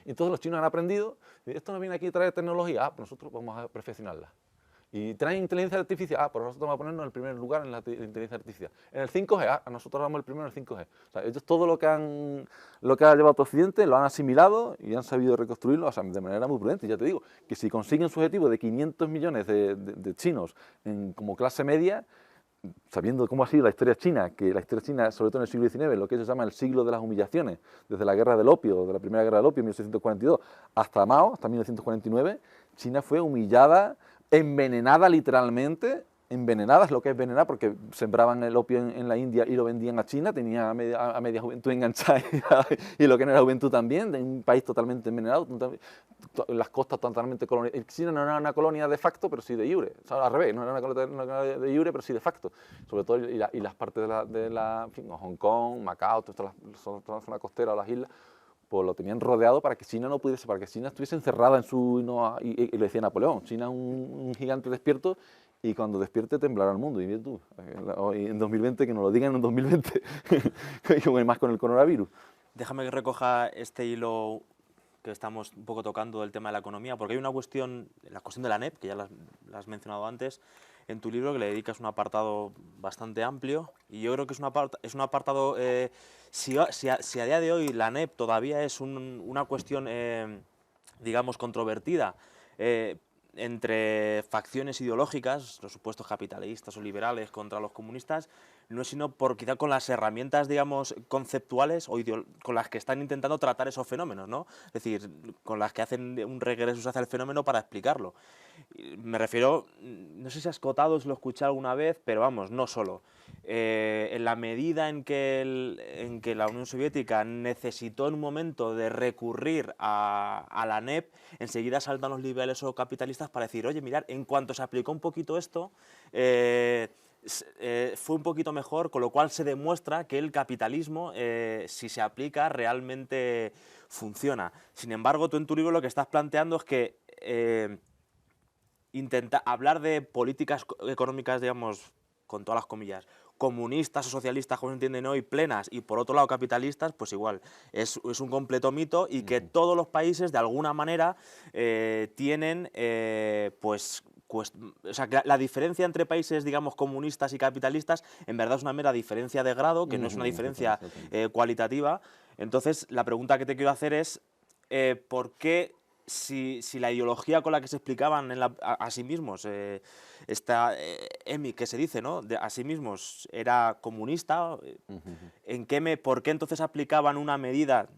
entonces los chinos han aprendido, esto no viene aquí a traer tecnología, pues nosotros vamos a perfeccionarla. Y traen inteligencia artificial, pues nosotros vamos a ponernos en el primer lugar en la inteligencia artificial. En el 5G, nosotros vamos el primero en el 5G. O sea, ellos todo lo que ha llevado a Occidente lo han asimilado y han sabido reconstruirlo, o sea, de manera muy prudente. Ya te digo, que si consiguen su objetivo de 500 millones de chinos como clase media, sabiendo cómo ha sido la historia china, que la historia china, sobre todo en el siglo XIX, lo que ellos llaman el siglo de las humillaciones, desde la guerra del opio, de la primera guerra del opio en 1842, hasta Mao, hasta 1949, China fue humillada, envenenada literalmente. Envenenada es lo que es envenenar, porque sembraban el opio en la India y lo vendían a China, tenía a media juventud enganchada y lo que no era juventud también, de un país totalmente envenenado, las costas totalmente colonizadas. China no era una colonia de facto, pero sí de jure, o sea, al revés, no era una colonia de jure, pero sí de facto, sobre todo y las partes en fin, Hong Kong, Macao, toda la zona costera o las islas, pues lo tenían rodeado para que China no pudiese, para que China estuviese encerrada en su... y lo decía Napoleón, China es un gigante despierto y cuando despierte temblará el mundo. Y bien tú, en 2020, que nos lo digan en 2020, y más con el coronavirus. Déjame que recoja este hilo que estamos un poco tocando del tema de la economía, porque hay una cuestión, la cuestión de la NEP, que ya la has mencionado antes, en tu libro, que le dedicas un apartado bastante amplio, y yo creo que es un apartado, si a día de hoy la NEP todavía es una cuestión, digamos, controvertida, entre facciones ideológicas, los supuestos capitalistas o liberales contra los comunistas, no es sino por quizá con las herramientas, digamos, conceptuales o con las que están intentando tratar esos fenómenos, ¿no? Es decir, con las que hacen un regreso hacia el fenómeno para explicarlo. Me refiero, no sé si has cotado, si lo escuché alguna vez, pero vamos, no solo. En la medida en que la Unión Soviética necesitó en un momento de recurrir a la NEP, enseguida saltan los liberales o capitalistas para decir, oye, mirad, en cuanto se aplicó un poquito esto, fue un poquito mejor, con lo cual se demuestra que el capitalismo, si se aplica, realmente funciona. Sin embargo, tú en tu libro lo que estás planteando es que intenta hablar de políticas económicas, digamos, con todas las comillas, comunistas o socialistas, como se entienden hoy, plenas, y por otro lado capitalistas, pues igual, es un completo mito, y que todos los países, de alguna manera, tienen, o sea, que la diferencia entre países, digamos, comunistas y capitalistas, en verdad es una mera diferencia de grado, que no es una diferencia cualitativa. Entonces, la pregunta que te quiero hacer es, ¿por qué, si la ideología con la que se explicaban a sí mismos, esta EMI que se dice, ¿no?, a sí mismos, era comunista, ¿por qué entonces aplicaban una medida,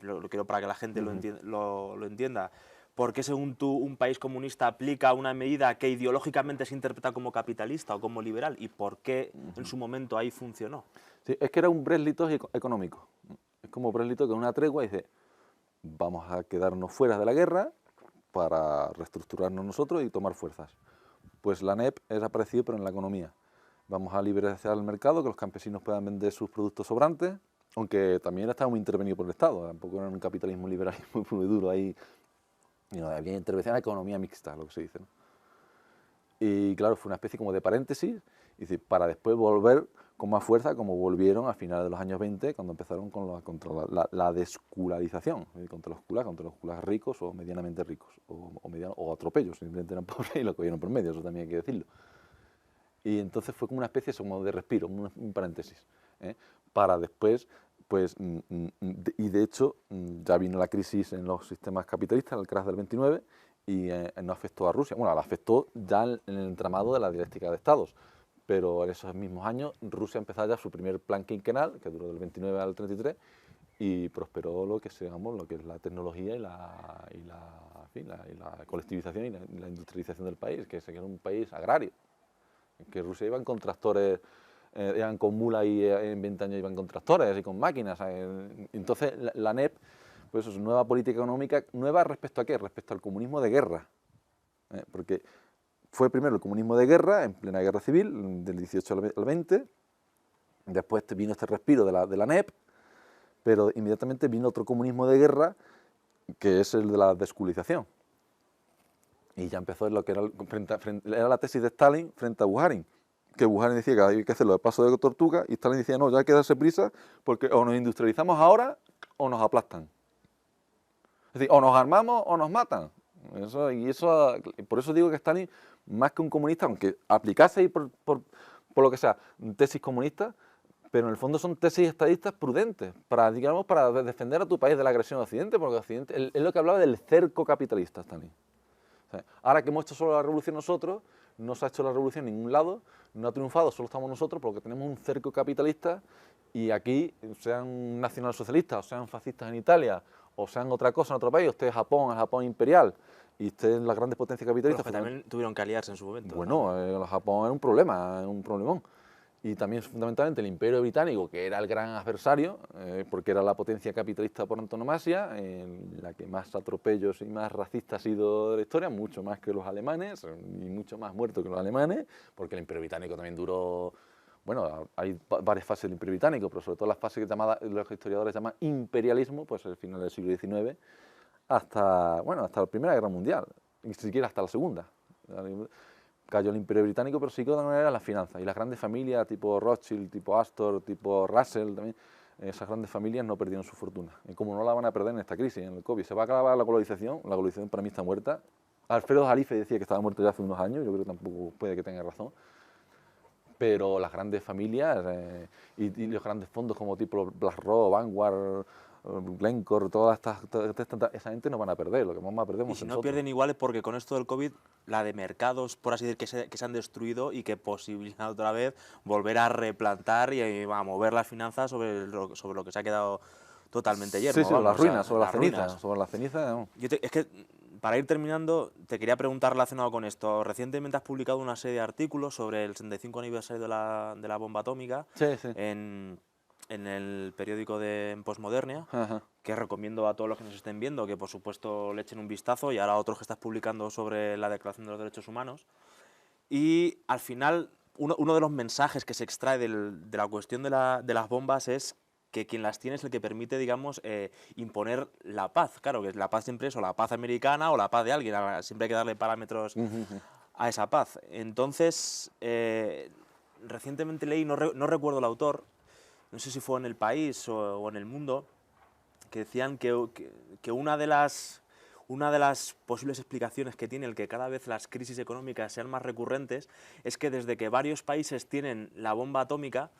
lo quiero para que la gente lo entienda, por qué según tú un país comunista aplica una medida que ideológicamente se interpreta como capitalista o como liberal, y por qué en su momento ahí funcionó? Sí, es que era un Brest-Litovsk económico. Es como Brest-Litovsk, que es una tregua y dice, vamos a quedarnos fuera de la guerra para reestructurarnos nosotros y tomar fuerzas. Pues la NEP es parecido, pero en la economía. Vamos a liberalizar el mercado, que los campesinos puedan vender sus productos sobrantes, aunque también estaba muy intervenido por el Estado, tampoco era un capitalismo liberal muy duro ahí. Había intervención en la economía mixta, lo que se dice, ¿no? Y claro, fue una especie como de paréntesis, para después volver con más fuerza, como volvieron a finales de los años 20, cuando empezaron contra la descularización, contra los culas ricos o medianamente ricos, o atropellos, simplemente eran pobres y lo cogieron por medio, eso también hay que decirlo. Y entonces fue como una especie como de respiro, un paréntesis, para después, pues, y de hecho ya vino la crisis en los sistemas capitalistas, el crash del 29, y no afectó a Rusia. Bueno, la afectó ya en el entramado de la dialéctica de estados, pero en esos mismos años Rusia empezó ya su primer plan quinquenal, que duró del 29 al 33, y prosperó lo que es la tecnología y la colectivización y la industrialización del país, que era un país agrario, que Rusia iban con tractores, iban con mulas y en 20 años iban con tractores y con máquinas. Entonces la NEP, pues es nueva política económica, nueva respecto a qué, respecto al comunismo de guerra, porque fue primero el comunismo de guerra, en plena guerra civil, del 18 al 20, después vino este respiro de la NEP, pero inmediatamente vino otro comunismo de guerra, que es el de la desculización. Y ya empezó lo que era la tesis de Stalin frente a Bukharin, que Bukharin decía que hay que hacerlo de paso de tortuga, y Stalin decía, no, ya hay que darse prisa, porque o nos industrializamos ahora o nos aplastan. Es decir, o nos armamos o nos matan. Por eso digo que Stalin más que un comunista, aunque aplicase y por lo que sea, tesis comunistas, pero en el fondo son tesis estadistas prudentes, para, digamos, para defender a tu país de la agresión de Occidente, porque Occidente, es lo que hablaba del cerco capitalista, Stalin. O sea, ahora que hemos hecho solo la revolución nosotros, no se ha hecho la revolución en ningún lado, no ha triunfado, solo estamos nosotros, porque tenemos un cerco capitalista y aquí, sean nacionalsocialistas, o sean fascistas en Italia, o sean otra cosa en otro país, usted es Japón, el Japón imperial, y usted en las grandes potencias capitalistas... Pero que también tuvieron que aliarse en su momento. Bueno, el Japón es un problema, es un problemón. Y también fundamentalmente el Imperio Británico, que era el gran adversario, porque era la potencia capitalista por antonomasia, la que más atropellos y más racista ha sido de la historia, mucho más que los alemanes, y mucho más muerto que los alemanes, porque el Imperio Británico también duró, bueno, hay varias fases del Imperio Británico, pero sobre todo las fases que los historiadores llaman imperialismo, pues el final del siglo XIX, hasta la Primera Guerra Mundial, ni siquiera hasta la Segunda. Cayó el Imperio Británico, pero sí que de alguna manera las finanzas. Y las grandes familias, tipo Rothschild, tipo Astor, tipo Russell, también, esas grandes familias no perdieron su fortuna. Y como no la van a perder en esta crisis, en el COVID. Se va a acabar la globalización para mí está muerta. Alfredo Jalife decía que estaba muerto ya hace unos años, yo creo que tampoco puede que tenga razón. Pero las grandes familias y los grandes fondos como tipo BlackRock, Vanguard, Glencore, esa gente no van a perder, lo que vamos a perder. Y si no pierden igual es porque con esto del COVID, la de mercados, por así decir, que se han destruido y que posibilitan otra vez volver a replantar y a mover las finanzas sobre lo que se ha quedado totalmente yermo. Sí, sobre las ruinas, sobre las cenizas. No. Es que, para ir terminando, te quería preguntar relacionado con esto. Recientemente has publicado una serie de artículos sobre el 65 aniversario de la bomba atómica. Sí. En el periódico de Postmodernia, que recomiendo a todos los que nos estén viendo que por supuesto le echen un vistazo, y ahora otros que estás publicando sobre la Declaración de los Derechos Humanos. Y al final, uno de los mensajes que se extrae de la cuestión de las bombas es que quien las tiene es el que permite, digamos, imponer la paz. Claro, que la paz siempre es o la paz americana o la paz de alguien, siempre hay que darle parámetros a esa paz. Entonces, recientemente leí, no recuerdo el autor, no sé si fue en El País o en El Mundo, que decían que una de las posibles explicaciones que tiene el que cada vez las crisis económicas sean más recurrentes es que desde que varios países tienen la bomba atómica,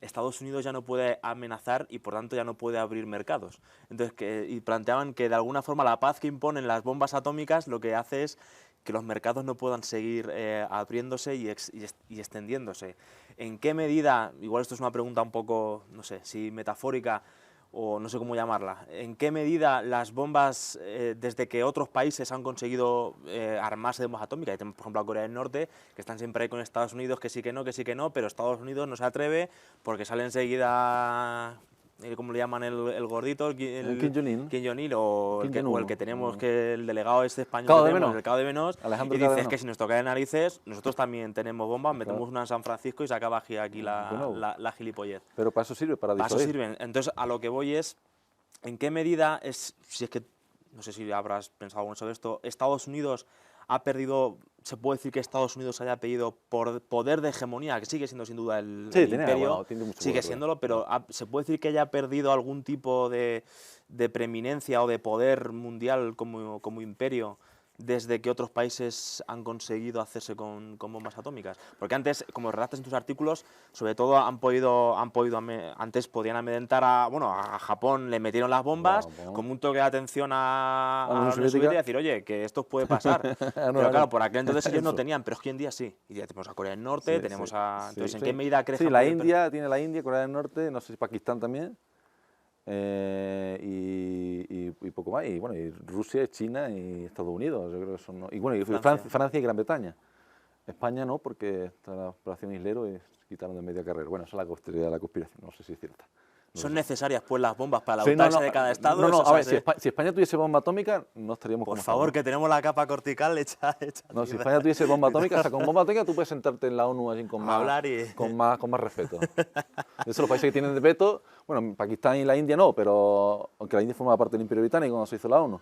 Estados Unidos ya no puede amenazar y por tanto ya no puede abrir mercados. Entonces, y planteaban que de alguna forma la paz que imponen las bombas atómicas lo que hace es que los mercados no puedan seguir abriéndose y extendiéndose. ¿En qué medida, igual esto es una pregunta un poco, no sé, si metafórica o no sé cómo llamarla, en qué medida las bombas, desde que otros países han conseguido armarse de bombas atómicas, y tenemos por ejemplo a Corea del Norte, que están siempre ahí con Estados Unidos, que sí que no, pero Estados Unidos no se atreve porque sale enseguida... ¿Cómo le llaman el gordito? Kim Jong-il o el que tenemos, que el delegado este español, el Cao de Menos, y dices que si nos toca de narices, nosotros también tenemos bombas, metemos una en San Francisco y se acaba aquí la gilipollez. Pero para eso sirve, para disuadir. Para eso sirven. Entonces, a lo que voy es, ¿en qué medida si es que, no sé si habrás pensado algo sobre esto, Estados Unidos ha perdido, se puede decir que Estados Unidos haya perdido por poder de hegemonía, que sigue siendo sin duda el imperio, sigue siéndolo, pero se puede decir que haya perdido algún tipo de preeminencia o de poder mundial como imperio desde que otros países han conseguido hacerse con bombas atómicas? Porque antes, como relatas en tus artículos, sobre todo antes podían amedrentar a Japón, le metieron las bombas, como un toque de atención a la Unión Soviética y decir, oye, que esto puede pasar. Pero claro, por aquel entonces ellos no tenían, pero es que hoy en día sí. Y ya tenemos a Corea del Norte, entonces, ¿en qué medida crees que la India, tiene la India, Corea del Norte, no sé si Pakistán también. Y poco más, y bueno, y Rusia, China y Estados Unidos, yo creo que son, y bueno, y Francia y Gran Bretaña. España no, porque está la operación Islero y se quitaron de media carrera. Bueno, esa es la teoría de la conspiración, no sé si es cierta. ¿Son necesarias pues las bombas para la autarquía de cada estado? No, a ver, si España tuviese bomba atómica, no estaríamos por favor, que tenemos la capa cortical hecha. No, si España tuviese bomba atómica, o sea, con bomba atómica tú puedes sentarte en la ONU así con más respeto. Esos los países que tienen de veto, bueno, Pakistán y la India no, pero aunque la India formaba parte del Imperio Británico cuando se hizo la ONU,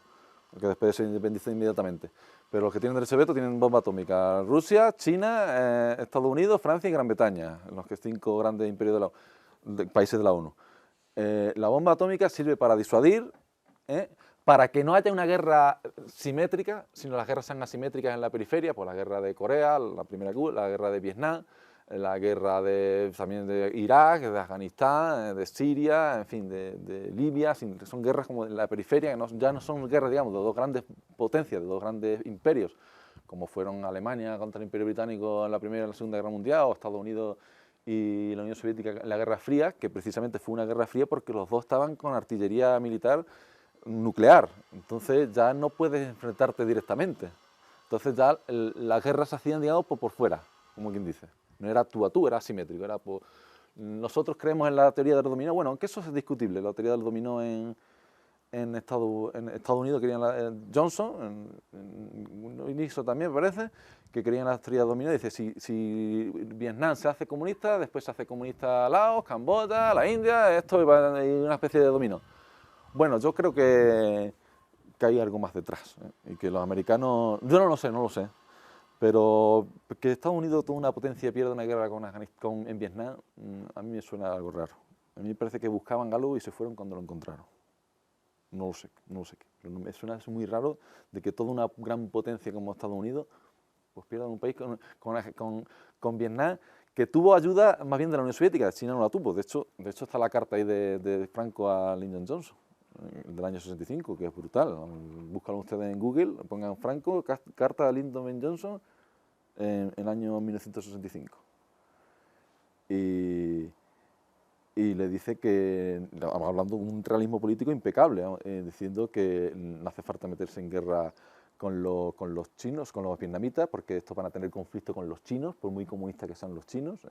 porque después se independizó inmediatamente. Pero los que tienen derecho de veto tienen bomba atómica. Rusia, China, Estados Unidos, Francia y Gran Bretaña, los 5 grandes imperios países de la ONU. La bomba atómica sirve para disuadir, para que no haya una guerra simétrica, sino las guerras sean asimétricas en la periferia, pues la guerra de Corea, la primera Cuba, la guerra de Vietnam, la guerra también de Irak, de Afganistán, de Siria, en fin, de Libia, son guerras como en la periferia, que ya no son guerras, digamos, de dos grandes potencias, de dos grandes imperios, como fueron Alemania contra el Imperio Británico en la Primera y la Segunda Guerra Mundial, o Estados Unidos y la Unión Soviética en la Guerra Fría, que precisamente fue una guerra fría porque los dos estaban con artillería militar nuclear, entonces ya no puedes enfrentarte directamente. Entonces ya las guerras se hacían, digamos, por fuera, como quien dice. No era tú a tú, era asimétrico. Nosotros creemos en la teoría del dominó, bueno, aunque eso es discutible, la teoría del dominó en Estados Unidos querían Johnson, en Nixon también me parece, que querían la teoría del dominó, dice, si Vietnam se hace comunista, después se hace comunista Laos, Camboya, la India, esto va una especie de dominó. Bueno, yo creo que hay algo más detrás, y que los americanos, yo no lo sé, pero que Estados Unidos, toda una potencia, pierda una guerra en Vietnam, a mí me suena algo raro. A mí me parece que buscaban algo y se fueron cuando lo encontraron. No lo sé qué, pero me suena eso muy raro de que toda una gran potencia como Estados Unidos pues pierda un país con Vietnam, que tuvo ayuda más bien de la Unión Soviética, China no la tuvo. De hecho está la carta ahí de Franco a Lyndon Johnson, del año 65, que es brutal. Búscalo ustedes en Google, pongan Franco, carta a Lyndon Johnson en el año 1965. Y le dice que, hablando de un realismo político impecable, diciendo que no hace falta meterse en guerra con los chinos, con los vietnamitas, porque estos van a tener conflicto con los chinos, por muy comunistas que sean los chinos.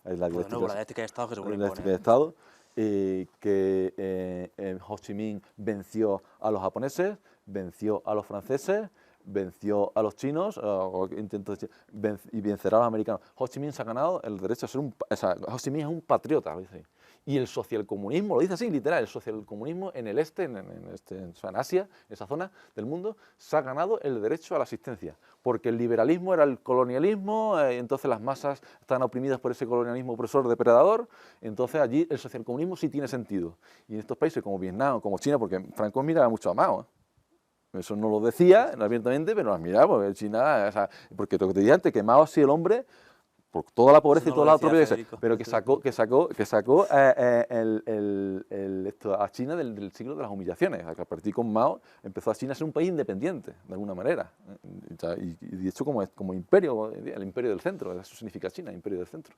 La dialéctica de Estado que se la dialéctica de Estado. Que Ho Chi Minh venció a los japoneses, venció a los franceses, venció a los chinos, y vencerá a los americanos. Ho Chi Minh se ha ganado el derecho a ser Ho Chi Minh es un patriota, lo dice ahí. Y el socialcomunismo, lo dice así, literal, el socialcomunismo en el en Asia, en esa zona del mundo, se ha ganado el derecho a la asistencia, porque el liberalismo era el colonialismo, entonces las masas están oprimidas por ese colonialismo opresor, depredador, entonces allí el socialcomunismo sí tiene sentido. Y en estos países como Vietnam o como China, porque Franco miraba mucho a Mao, eso no lo decía abiertamente, pero las miraba, porque China, porque lo que te dije antes, que Mao ha sido el hombre, por toda la pobreza y toda la atropello, pero que sacó a China del siglo de las humillaciones. A partir con Mao empezó a China a ser un país independiente, de alguna manera. Y de hecho como imperio, el imperio del centro, eso significa China, imperio del centro.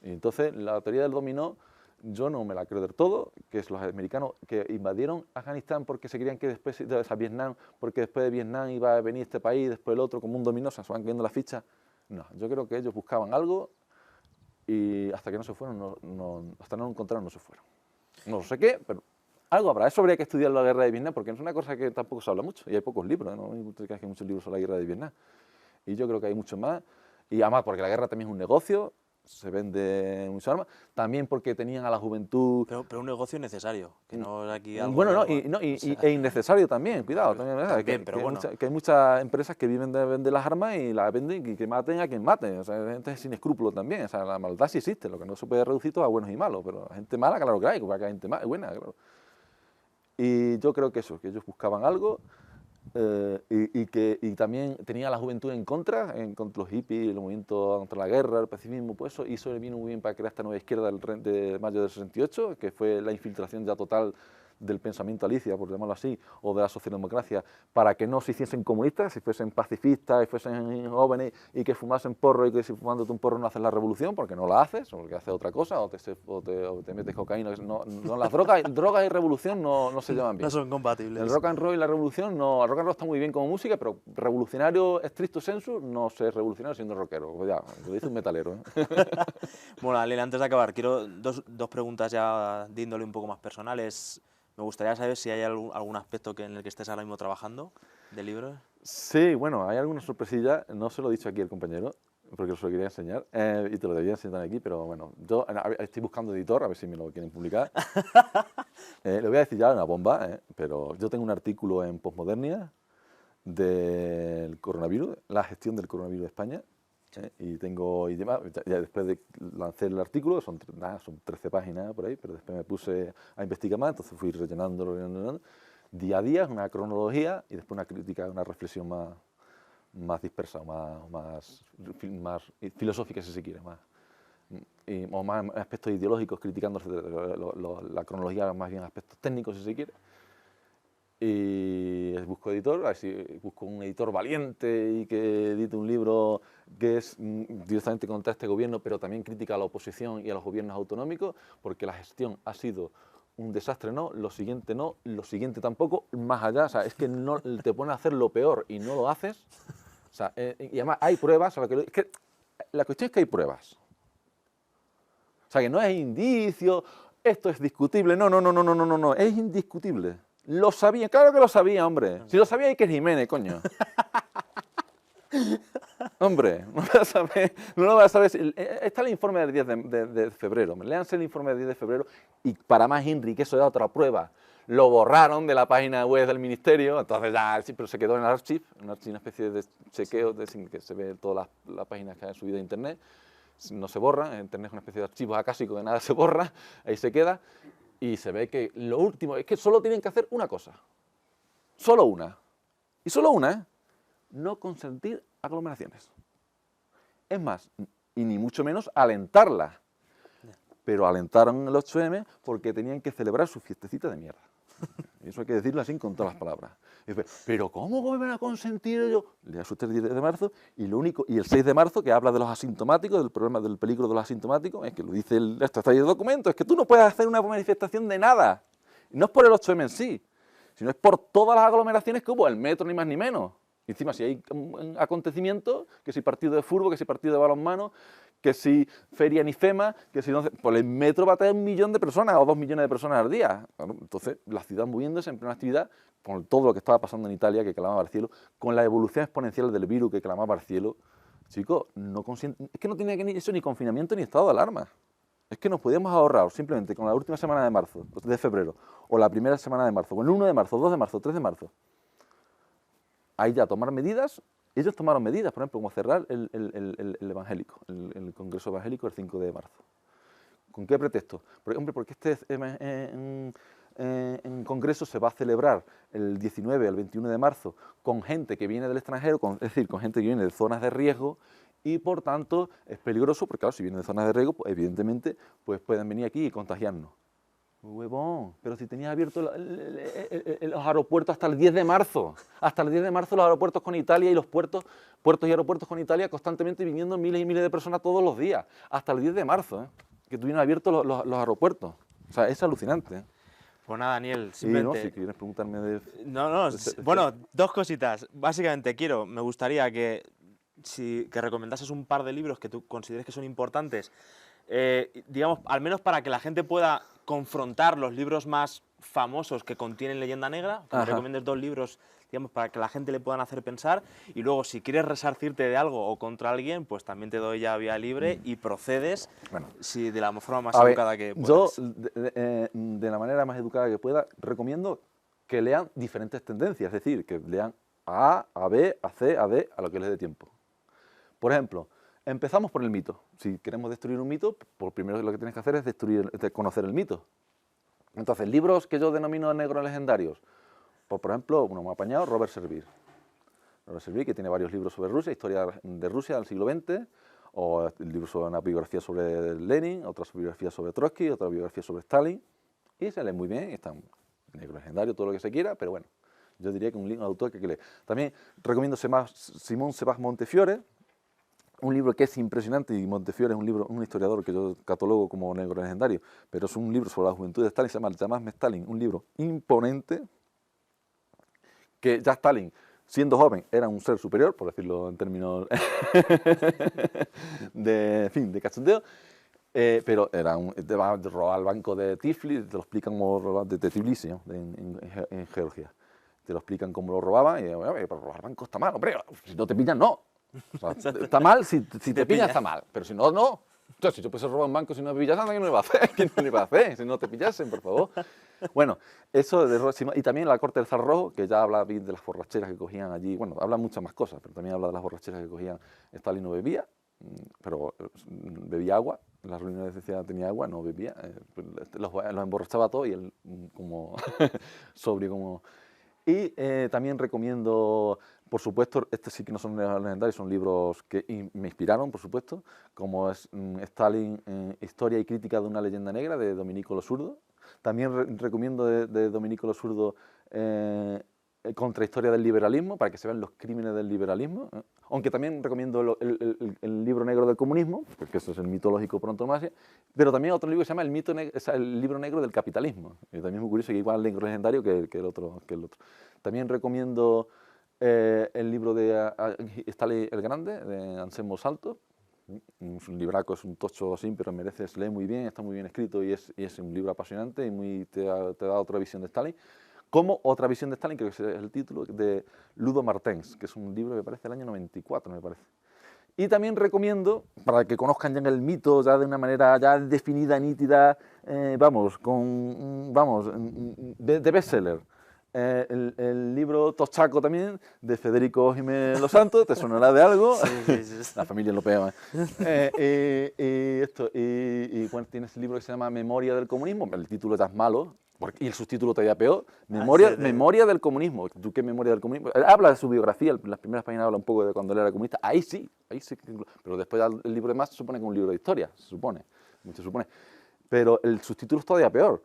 Y entonces la teoría del dominó, yo no me la creo del todo, que es los americanos que invadieron Afganistán porque se querían que después, Vietnam, porque después de Vietnam iba a venir este país, después el otro, como un dominó, se van cayendo las fichas. No, yo creo que ellos buscaban algo y hasta que no se fueron, hasta no lo encontraron, no se fueron. No sé qué, pero algo habrá. Eso habría que estudiar la guerra de Vietnam, porque es una cosa que tampoco se habla mucho, y hay pocos libros, ¿no? Hay muchos libros sobre la guerra de Vietnam. Y yo creo que hay mucho más, y además porque la guerra también es un negocio, se vende muchas armas, también porque tenían a la juventud... Pero un negocio necesario, que no es aquí algo... Bueno, e innecesario también, cuidado. También, que hay muchas empresas que viven de vender las armas y las venden y que maten a quien maten. O sea, hay gente sin escrúpulos también. O sea, la maldad sí existe, lo que no se puede reducir todo a buenos y malos, pero gente mala, claro que hay, porque hay gente buena, claro. Y yo creo que eso, que ellos buscaban algo... y también tenía a la juventud en contra los hippies, el movimiento contra la guerra, el pacifismo, pues eso le vino muy bien para crear esta nueva izquierda de mayo del 68, que fue la infiltración ya total del pensamiento Alicia, por llamarlo así, o de la socialdemocracia, para que no se hiciesen comunistas, si fuesen pacifistas, y fuesen jóvenes y que fumasen porro y que si fumándote un porro no haces la revolución, porque no la haces, o porque haces otra cosa, o te metes cocaína. No, las drogas y revolución no se llevan bien. No son compatibles. El rock and roll y la revolución, no, el rock and roll está muy bien como música, pero revolucionario estricto sensu, no sé revolucionario siendo rockero, pues ya, lo dice un metalero. Bueno, Alel, antes de acabar, quiero dos preguntas ya de índole un poco más personales. Me gustaría saber si hay algún aspecto en el que estés ahora mismo trabajando del libro. Sí, bueno, hay alguna sorpresilla, no se lo he dicho aquí al compañero, porque se lo quería enseñar, y te lo debía enseñar aquí, pero bueno, yo estoy buscando editor, a ver si me lo quieren publicar. Le voy a decir ya una bomba, pero yo tengo un artículo en Postmodernia del coronavirus, la gestión del coronavirus de España, y demás, ya después de lancé el artículo, son 13 páginas por ahí, pero después me puse a investigar más, entonces fui rellenando. día a día, es una cronología y después una crítica, una reflexión más dispersa, más filosófica, si se quiere, o más aspectos ideológicos, criticando la cronología, más bien aspectos técnicos, si se quiere. Y busco editor, a ver si busco un editor valiente y que edite un libro que es directamente contra este gobierno, pero también critica a la oposición y a los gobiernos autonómicos, porque la gestión ha sido un desastre, no, lo siguiente tampoco, más allá, o sea, es que no te pones a hacer lo peor y no lo haces, o sea, y además hay pruebas, o sea, es que la cuestión es que hay pruebas, o sea, que no es indicio, esto es discutible, no, es indiscutible. Lo sabía, claro que lo sabía, hombre. Si lo sabía Iker Jiménez, coño. Hombre, no lo vas a saber. No lo vas a saber. Está el informe del 10 de febrero. Léanse el informe del 10 de febrero y para más Inri, que eso era otra prueba, lo borraron de la página web del ministerio, entonces ya, sí, pero se quedó en el archive, una especie de chequeo que se ve todas las páginas que han subido a internet, no se borra, internet es una especie de archivo acásico que nada se borra, ahí se queda. Y se ve que lo último es que solo tienen que hacer una cosa. Solo una. Y solo una, ¿eh? No consentir aglomeraciones. Es más, y ni mucho menos alentarla. Pero alentaron el 8M porque tenían que celebrar su fiestecita de mierda. Y eso hay que decirlo así con todas las palabras. Y dice, pero ¿cómo me van a consentir ellos? Le asusta el 10 de marzo y el 6 de marzo, que habla de los asintomáticos, del problema del peligro de los asintomáticos, es que lo dice esto está ahí el documento, es que tú no puedes hacer una manifestación de nada. Y no es por el 8M en sí, sino es por todas las aglomeraciones que hubo, el metro ni más ni menos. Y encima si hay acontecimientos, que si partido de fútbol, que si partido de balonmano, que si feria en IFEMA, que si no, pues el metro va a tener 1 millón de personas o 2 millones de personas al día. Claro, entonces, la ciudad moviéndose en plena actividad, con todo lo que estaba pasando en Italia, que clamaba al cielo, con la evolución exponencial del virus que clamaba al cielo, chicos, es que no tenía que ni eso ni confinamiento ni estado de alarma. Es que nos podíamos ahorrar simplemente con la última semana de marzo, de febrero, o la primera semana de marzo, o el 1 de marzo, 2 de marzo, 3 de marzo. Ahí ya tomar medidas. Ellos tomaron medidas, por ejemplo, como cerrar el evangélico, el Congreso Evangélico el 5 de marzo. ¿Con qué pretexto? Porque este en Congreso se va a celebrar el 19 al 21 de marzo con gente que viene del extranjero, es decir, con gente que viene de zonas de riesgo, y por tanto es peligroso, porque claro, si vienen de zonas de riesgo, pues, evidentemente pues pueden venir aquí y contagiarnos. Huevón, pero si tenías abiertos los aeropuertos hasta el 10 de marzo. Hasta el 10 de marzo los aeropuertos con Italia y los puertos y aeropuertos con Italia constantemente viniendo miles y miles de personas todos los días. Hasta el 10 de marzo, que tuvieron abiertos los aeropuertos. O sea, es alucinante. Pues nada, Daniel, simplemente... Si quieres preguntarme de... Bueno, dos cositas. Básicamente me gustaría que recomendases un par de libros que tú consideres que son importantes, digamos, al menos para que la gente pueda confrontar los libros más famosos que contienen leyenda negra, que me recomiendes 2 libros, digamos, para que la gente le puedan hacer pensar, y luego si quieres resarcirte de algo o contra alguien, pues también te doy ya vía libre y procedes de la forma más educada que puedas. Yo, de la manera más educada que pueda, recomiendo que lean diferentes tendencias, es decir, que lean a A, a B, a C, a D, a lo que les dé tiempo. Por ejemplo, empezamos por el mito. Si queremos destruir un mito, por primero lo que tienes que hacer es conocer el mito. Entonces, libros que yo denomino negros legendarios, pues, por ejemplo, uno muy apañado, Robert Servir. Robert Servir, que tiene varios libros sobre Rusia, historia de Rusia del siglo XX, o libros sobre una biografía sobre Lenin, otra biografía sobre Trotsky, otra biografía sobre Stalin, y se lee muy bien, están negro legendario, todo lo que se quiera, pero bueno, yo diría que un autor que lee. También recomiendo Simón Sebas Montefiore, un libro que es impresionante, y Montefiore es un historiador que yo catalogo como negro legendario, pero es un libro sobre la juventud de Stalin, se llama Llamadme Stalin, un libro imponente, que ya Stalin, siendo joven, era un ser superior, por decirlo en términos de cachondeo, pero era robar al banco de Tiflis, te lo explican como robar de Tbilisi, ¿no? en Georgia. Te lo explican cómo lo robaban, y pero robar banco está mal, hombre, si no te pillan, no. O sea, está mal, si te pillas está mal, pero si no, no. Entonces, si yo puedo robar un banco, si no me pillas, ¿qué no le va a hacer? ¿Qué no le va a hacer? Si no te pillasen, por favor. Bueno, eso y también la corte del zar rojo, que ya habla bien de las borracheras que cogían allí. Bueno, habla muchas más cosas, pero también habla de las borracheras que cogían. Stalin no bebía, pero bebía agua, en las reuniones decía tenía agua, no bebía, pues los emborrachaba todo y él como sobrio como... Y también recomiendo, por supuesto, estos sí que no son legendarios, son libros que me inspiraron, por supuesto, como es Stalin, Historia y crítica de una leyenda negra, de Domenico Lo Surdo. También recomiendo de Domenico Lo Surdo Contrahistoria del liberalismo, para que se vean los crímenes del liberalismo. Aunque también recomiendo el libro negro del comunismo, porque eso es el mitológico por antonomasia, pero también otro libro que se llama el libro negro del capitalismo, y también es muy curioso, que igual negro legendario que el otro. También recomiendo el libro de Stalin el Grande, de Anselmo Salto. Es un libraco, es un tocho así, pero se lee muy bien, está muy bien escrito y es un libro apasionante y te da otra visión de Stalin. Como otra visión de Stalin, creo que es el título, de Ludo Martens, que es un libro que me parece del año 94, me parece. Y también recomiendo, para que conozcan ya el mito ya de una manera ya definida, nítida, de bestseller, el libro Toschaco también, de Federico Jiménez Los Santos, te sonará de algo, sí. La familia lo pega. Y bueno, tienes el libro que se llama Memoria del comunismo, el título ya es malo, y el subtítulo todavía peor, Memoria del comunismo. ¿Tú qué memoria del comunismo? Él habla de su biografía, en las primeras páginas habla un poco de cuando él era comunista, ahí sí, pero después el libro de más se supone que es un libro de historia, mucho se supone. Pero el subtítulo es todavía peor.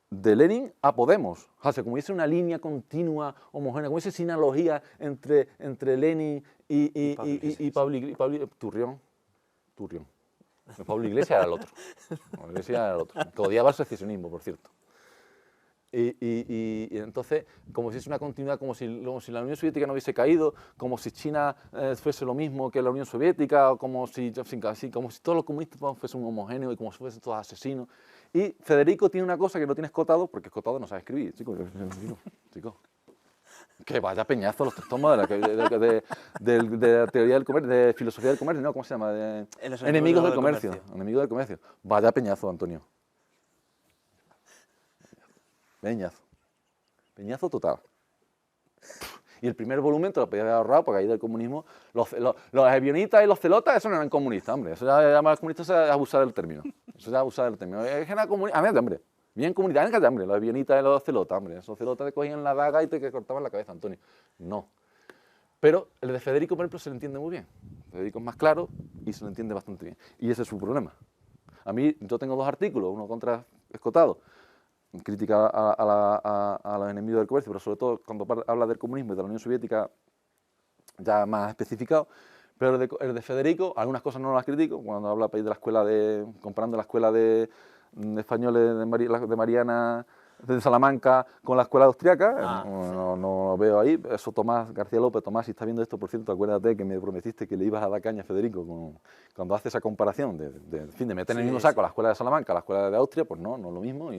De Lenin a Podemos. O sea, como dice una línea continua, homogénea, como dice sinología entre Lenin y Pablo Iglesias. Turrión. Pablo Iglesias era el otro. Pablo Iglesias era el otro. Que odiaba el secesionismo, por cierto. Y entonces, como si es una continuidad, como si la Unión Soviética no hubiese caído, como si China fuese lo mismo que la Unión Soviética, o como si todos los comunistas fuesen homogéneos y como si fuesen todos asesinos. Y Federico tiene una cosa que no tiene Escotado, porque Escotado no sabe escribir, chico. Que vaya peñazo los tres tomos de la teoría del comercio, de filosofía del comercio, ¿no? ¿Cómo se llama? Enemigos del comercio. Enemigos del comercio. Vaya peñazo, Antonio. Peñazo total. Y el primer volumen te lo podía haber ahorrado, porque ahí del comunismo, los avionitas y los celotas, eso no eran comunistas, hombre. Eso ya más comunistas, es abusar del término. Es que era comunista. A ver, hombre. Bien comunista, hombre. Los avionitas y los celotas, hombre. Esos celotas te cogían la daga y te cortaban la cabeza, Antonio. No. Pero el de Federico, por ejemplo, se lo entiende muy bien. Federico es más claro y se lo entiende bastante bien. Y ese es su problema. A mí, yo tengo dos artículos, uno contra Escotado, crítica a los enemigos del comercio, pero sobre todo cuando habla del comunismo y de la Unión Soviética, ya más especificado. Pero el de Federico, algunas cosas no las critico, cuando habla de la escuela comparando la escuela de españoles de Mariana de Salamanca con la escuela austriaca, no lo veo ahí. Eso Tomás García López, Tomás, si estás viendo esto, por cierto, acuérdate que me prometiste que le ibas a dar caña a Federico cuando hace esa comparación de meter en el mismo saco la escuela de Salamanca, la escuela de Austria, pues no es lo mismo.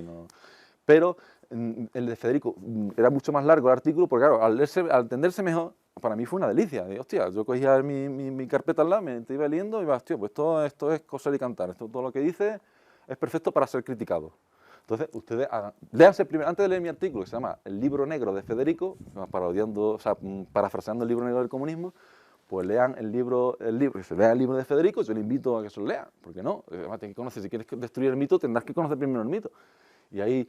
Pero el de Federico era mucho más largo el artículo, porque claro, al entenderse mejor, para mí fue una delicia. Hostia, yo cogía mi carpeta al lado, me iba leyendo y iba, hostia, pues esto es coser y cantar, todo lo que dice es perfecto para ser criticado. Entonces, ustedes léanse primero, antes de leer mi artículo, que se llama El libro negro de Federico, parafraseando el libro negro del comunismo, pues lean el libro, que se lea el libro de Federico, yo le invito a que se lo lean, porque no, además tienes que conocer, si quieres destruir el mito, tendrás que conocer primero el mito. Y ahí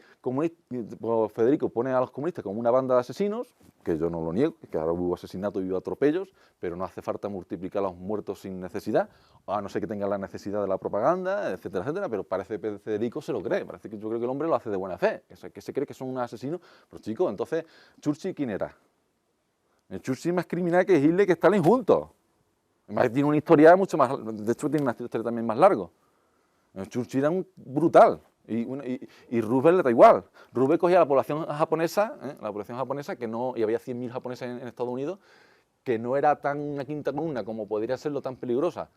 Federico pone a los comunistas como una banda de asesinos, que yo no lo niego, que ahora hubo asesinato y hubo atropellos, pero no hace falta multiplicar a los muertos sin necesidad, a no ser que tengan la necesidad de la propaganda, etcétera, etcétera, pero parece que Federico se lo cree, parece que yo creo que el hombre lo hace de buena fe, que se cree que son unos asesinos, pero chicos, entonces, Churchill, ¿quién era? El Churchill más criminal que Hitler, que Stalin juntos. Además, tiene una historia mucho más, de hecho tiene una historia también más larga. El Churchill era un brutal. Y Roosevelt era igual. Roosevelt cogía a la población japonesa, que no, y había 100.000 japoneses en Estados Unidos, que no era tan una quinta columna como podría serlo, tan peligrosa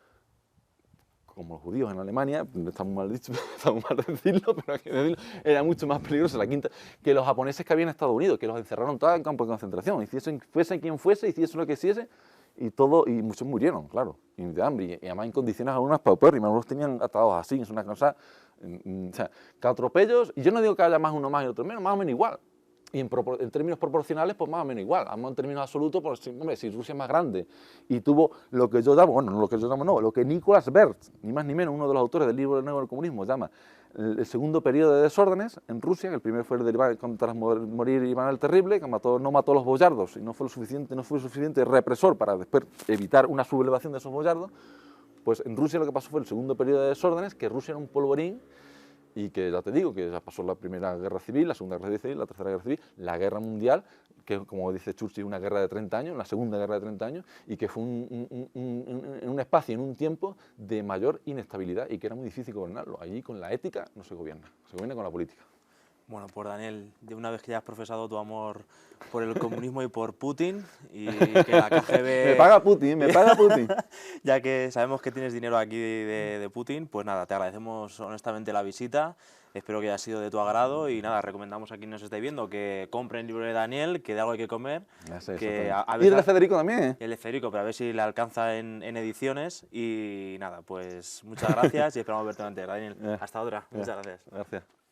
como los judíos en Alemania, está muy mal dicho, está muy mal decirlo, pero hay que decirlo, era mucho más peligrosa la quinta que los japoneses que había en Estados Unidos, que los encerraron todos en campos de concentración, fuese quien fuese, hiciese lo que hiciese, y muchos murieron, claro, y de hambre, y además en condiciones algunas paupérrimas, algunos tenían atados así, es una cosa, o sea, que atropellos, y yo no digo que haya más uno más y otro menos, más o menos igual, y en términos proporcionales, pues más o menos igual. Vamos en términos absolutos, pues, hombre, si Rusia es más grande y tuvo lo que yo llamo, bueno, no lo que yo llamo, no, lo que Nicholas Bertz, ni más ni menos, uno de los autores del libro Negro del Comunismo, llama el segundo periodo de desórdenes en Rusia, que el primero fue el de tras morir Iván el Terrible, que no mató a los boyardos y no fue suficiente represor para después evitar una sublevación de esos boyardos. Pues en Rusia lo que pasó fue el segundo periodo de desórdenes, que Rusia era un polvorín y que ya te digo, que ya pasó la Primera Guerra Civil, la Segunda Guerra Civil, la Tercera Guerra Civil, la Guerra Mundial, que como dice Churchill, una guerra de 30 años, la Segunda Guerra de 30 años, y que fue en un espacio, en un tiempo de mayor inestabilidad y que era muy difícil gobernarlo. Allí con la ética no se gobierna con la política. Bueno, pues Daniel, de una vez que ya has profesado tu amor por el comunismo y por Putin, y que la KGB... Me paga Putin. Ya que sabemos que tienes dinero aquí de Putin, pues nada, te agradecemos honestamente la visita, espero que haya sido de tu agrado y nada, recomendamos a quien nos esté viendo que compren el libro de Daniel, que de algo hay que comer. Y el de Federico también, ¿eh? El de Federico, pero a ver si le alcanza en ediciones y nada, pues muchas gracias y esperamos verte antes, Daniel. Hasta otra, muchas gracias. Gracias.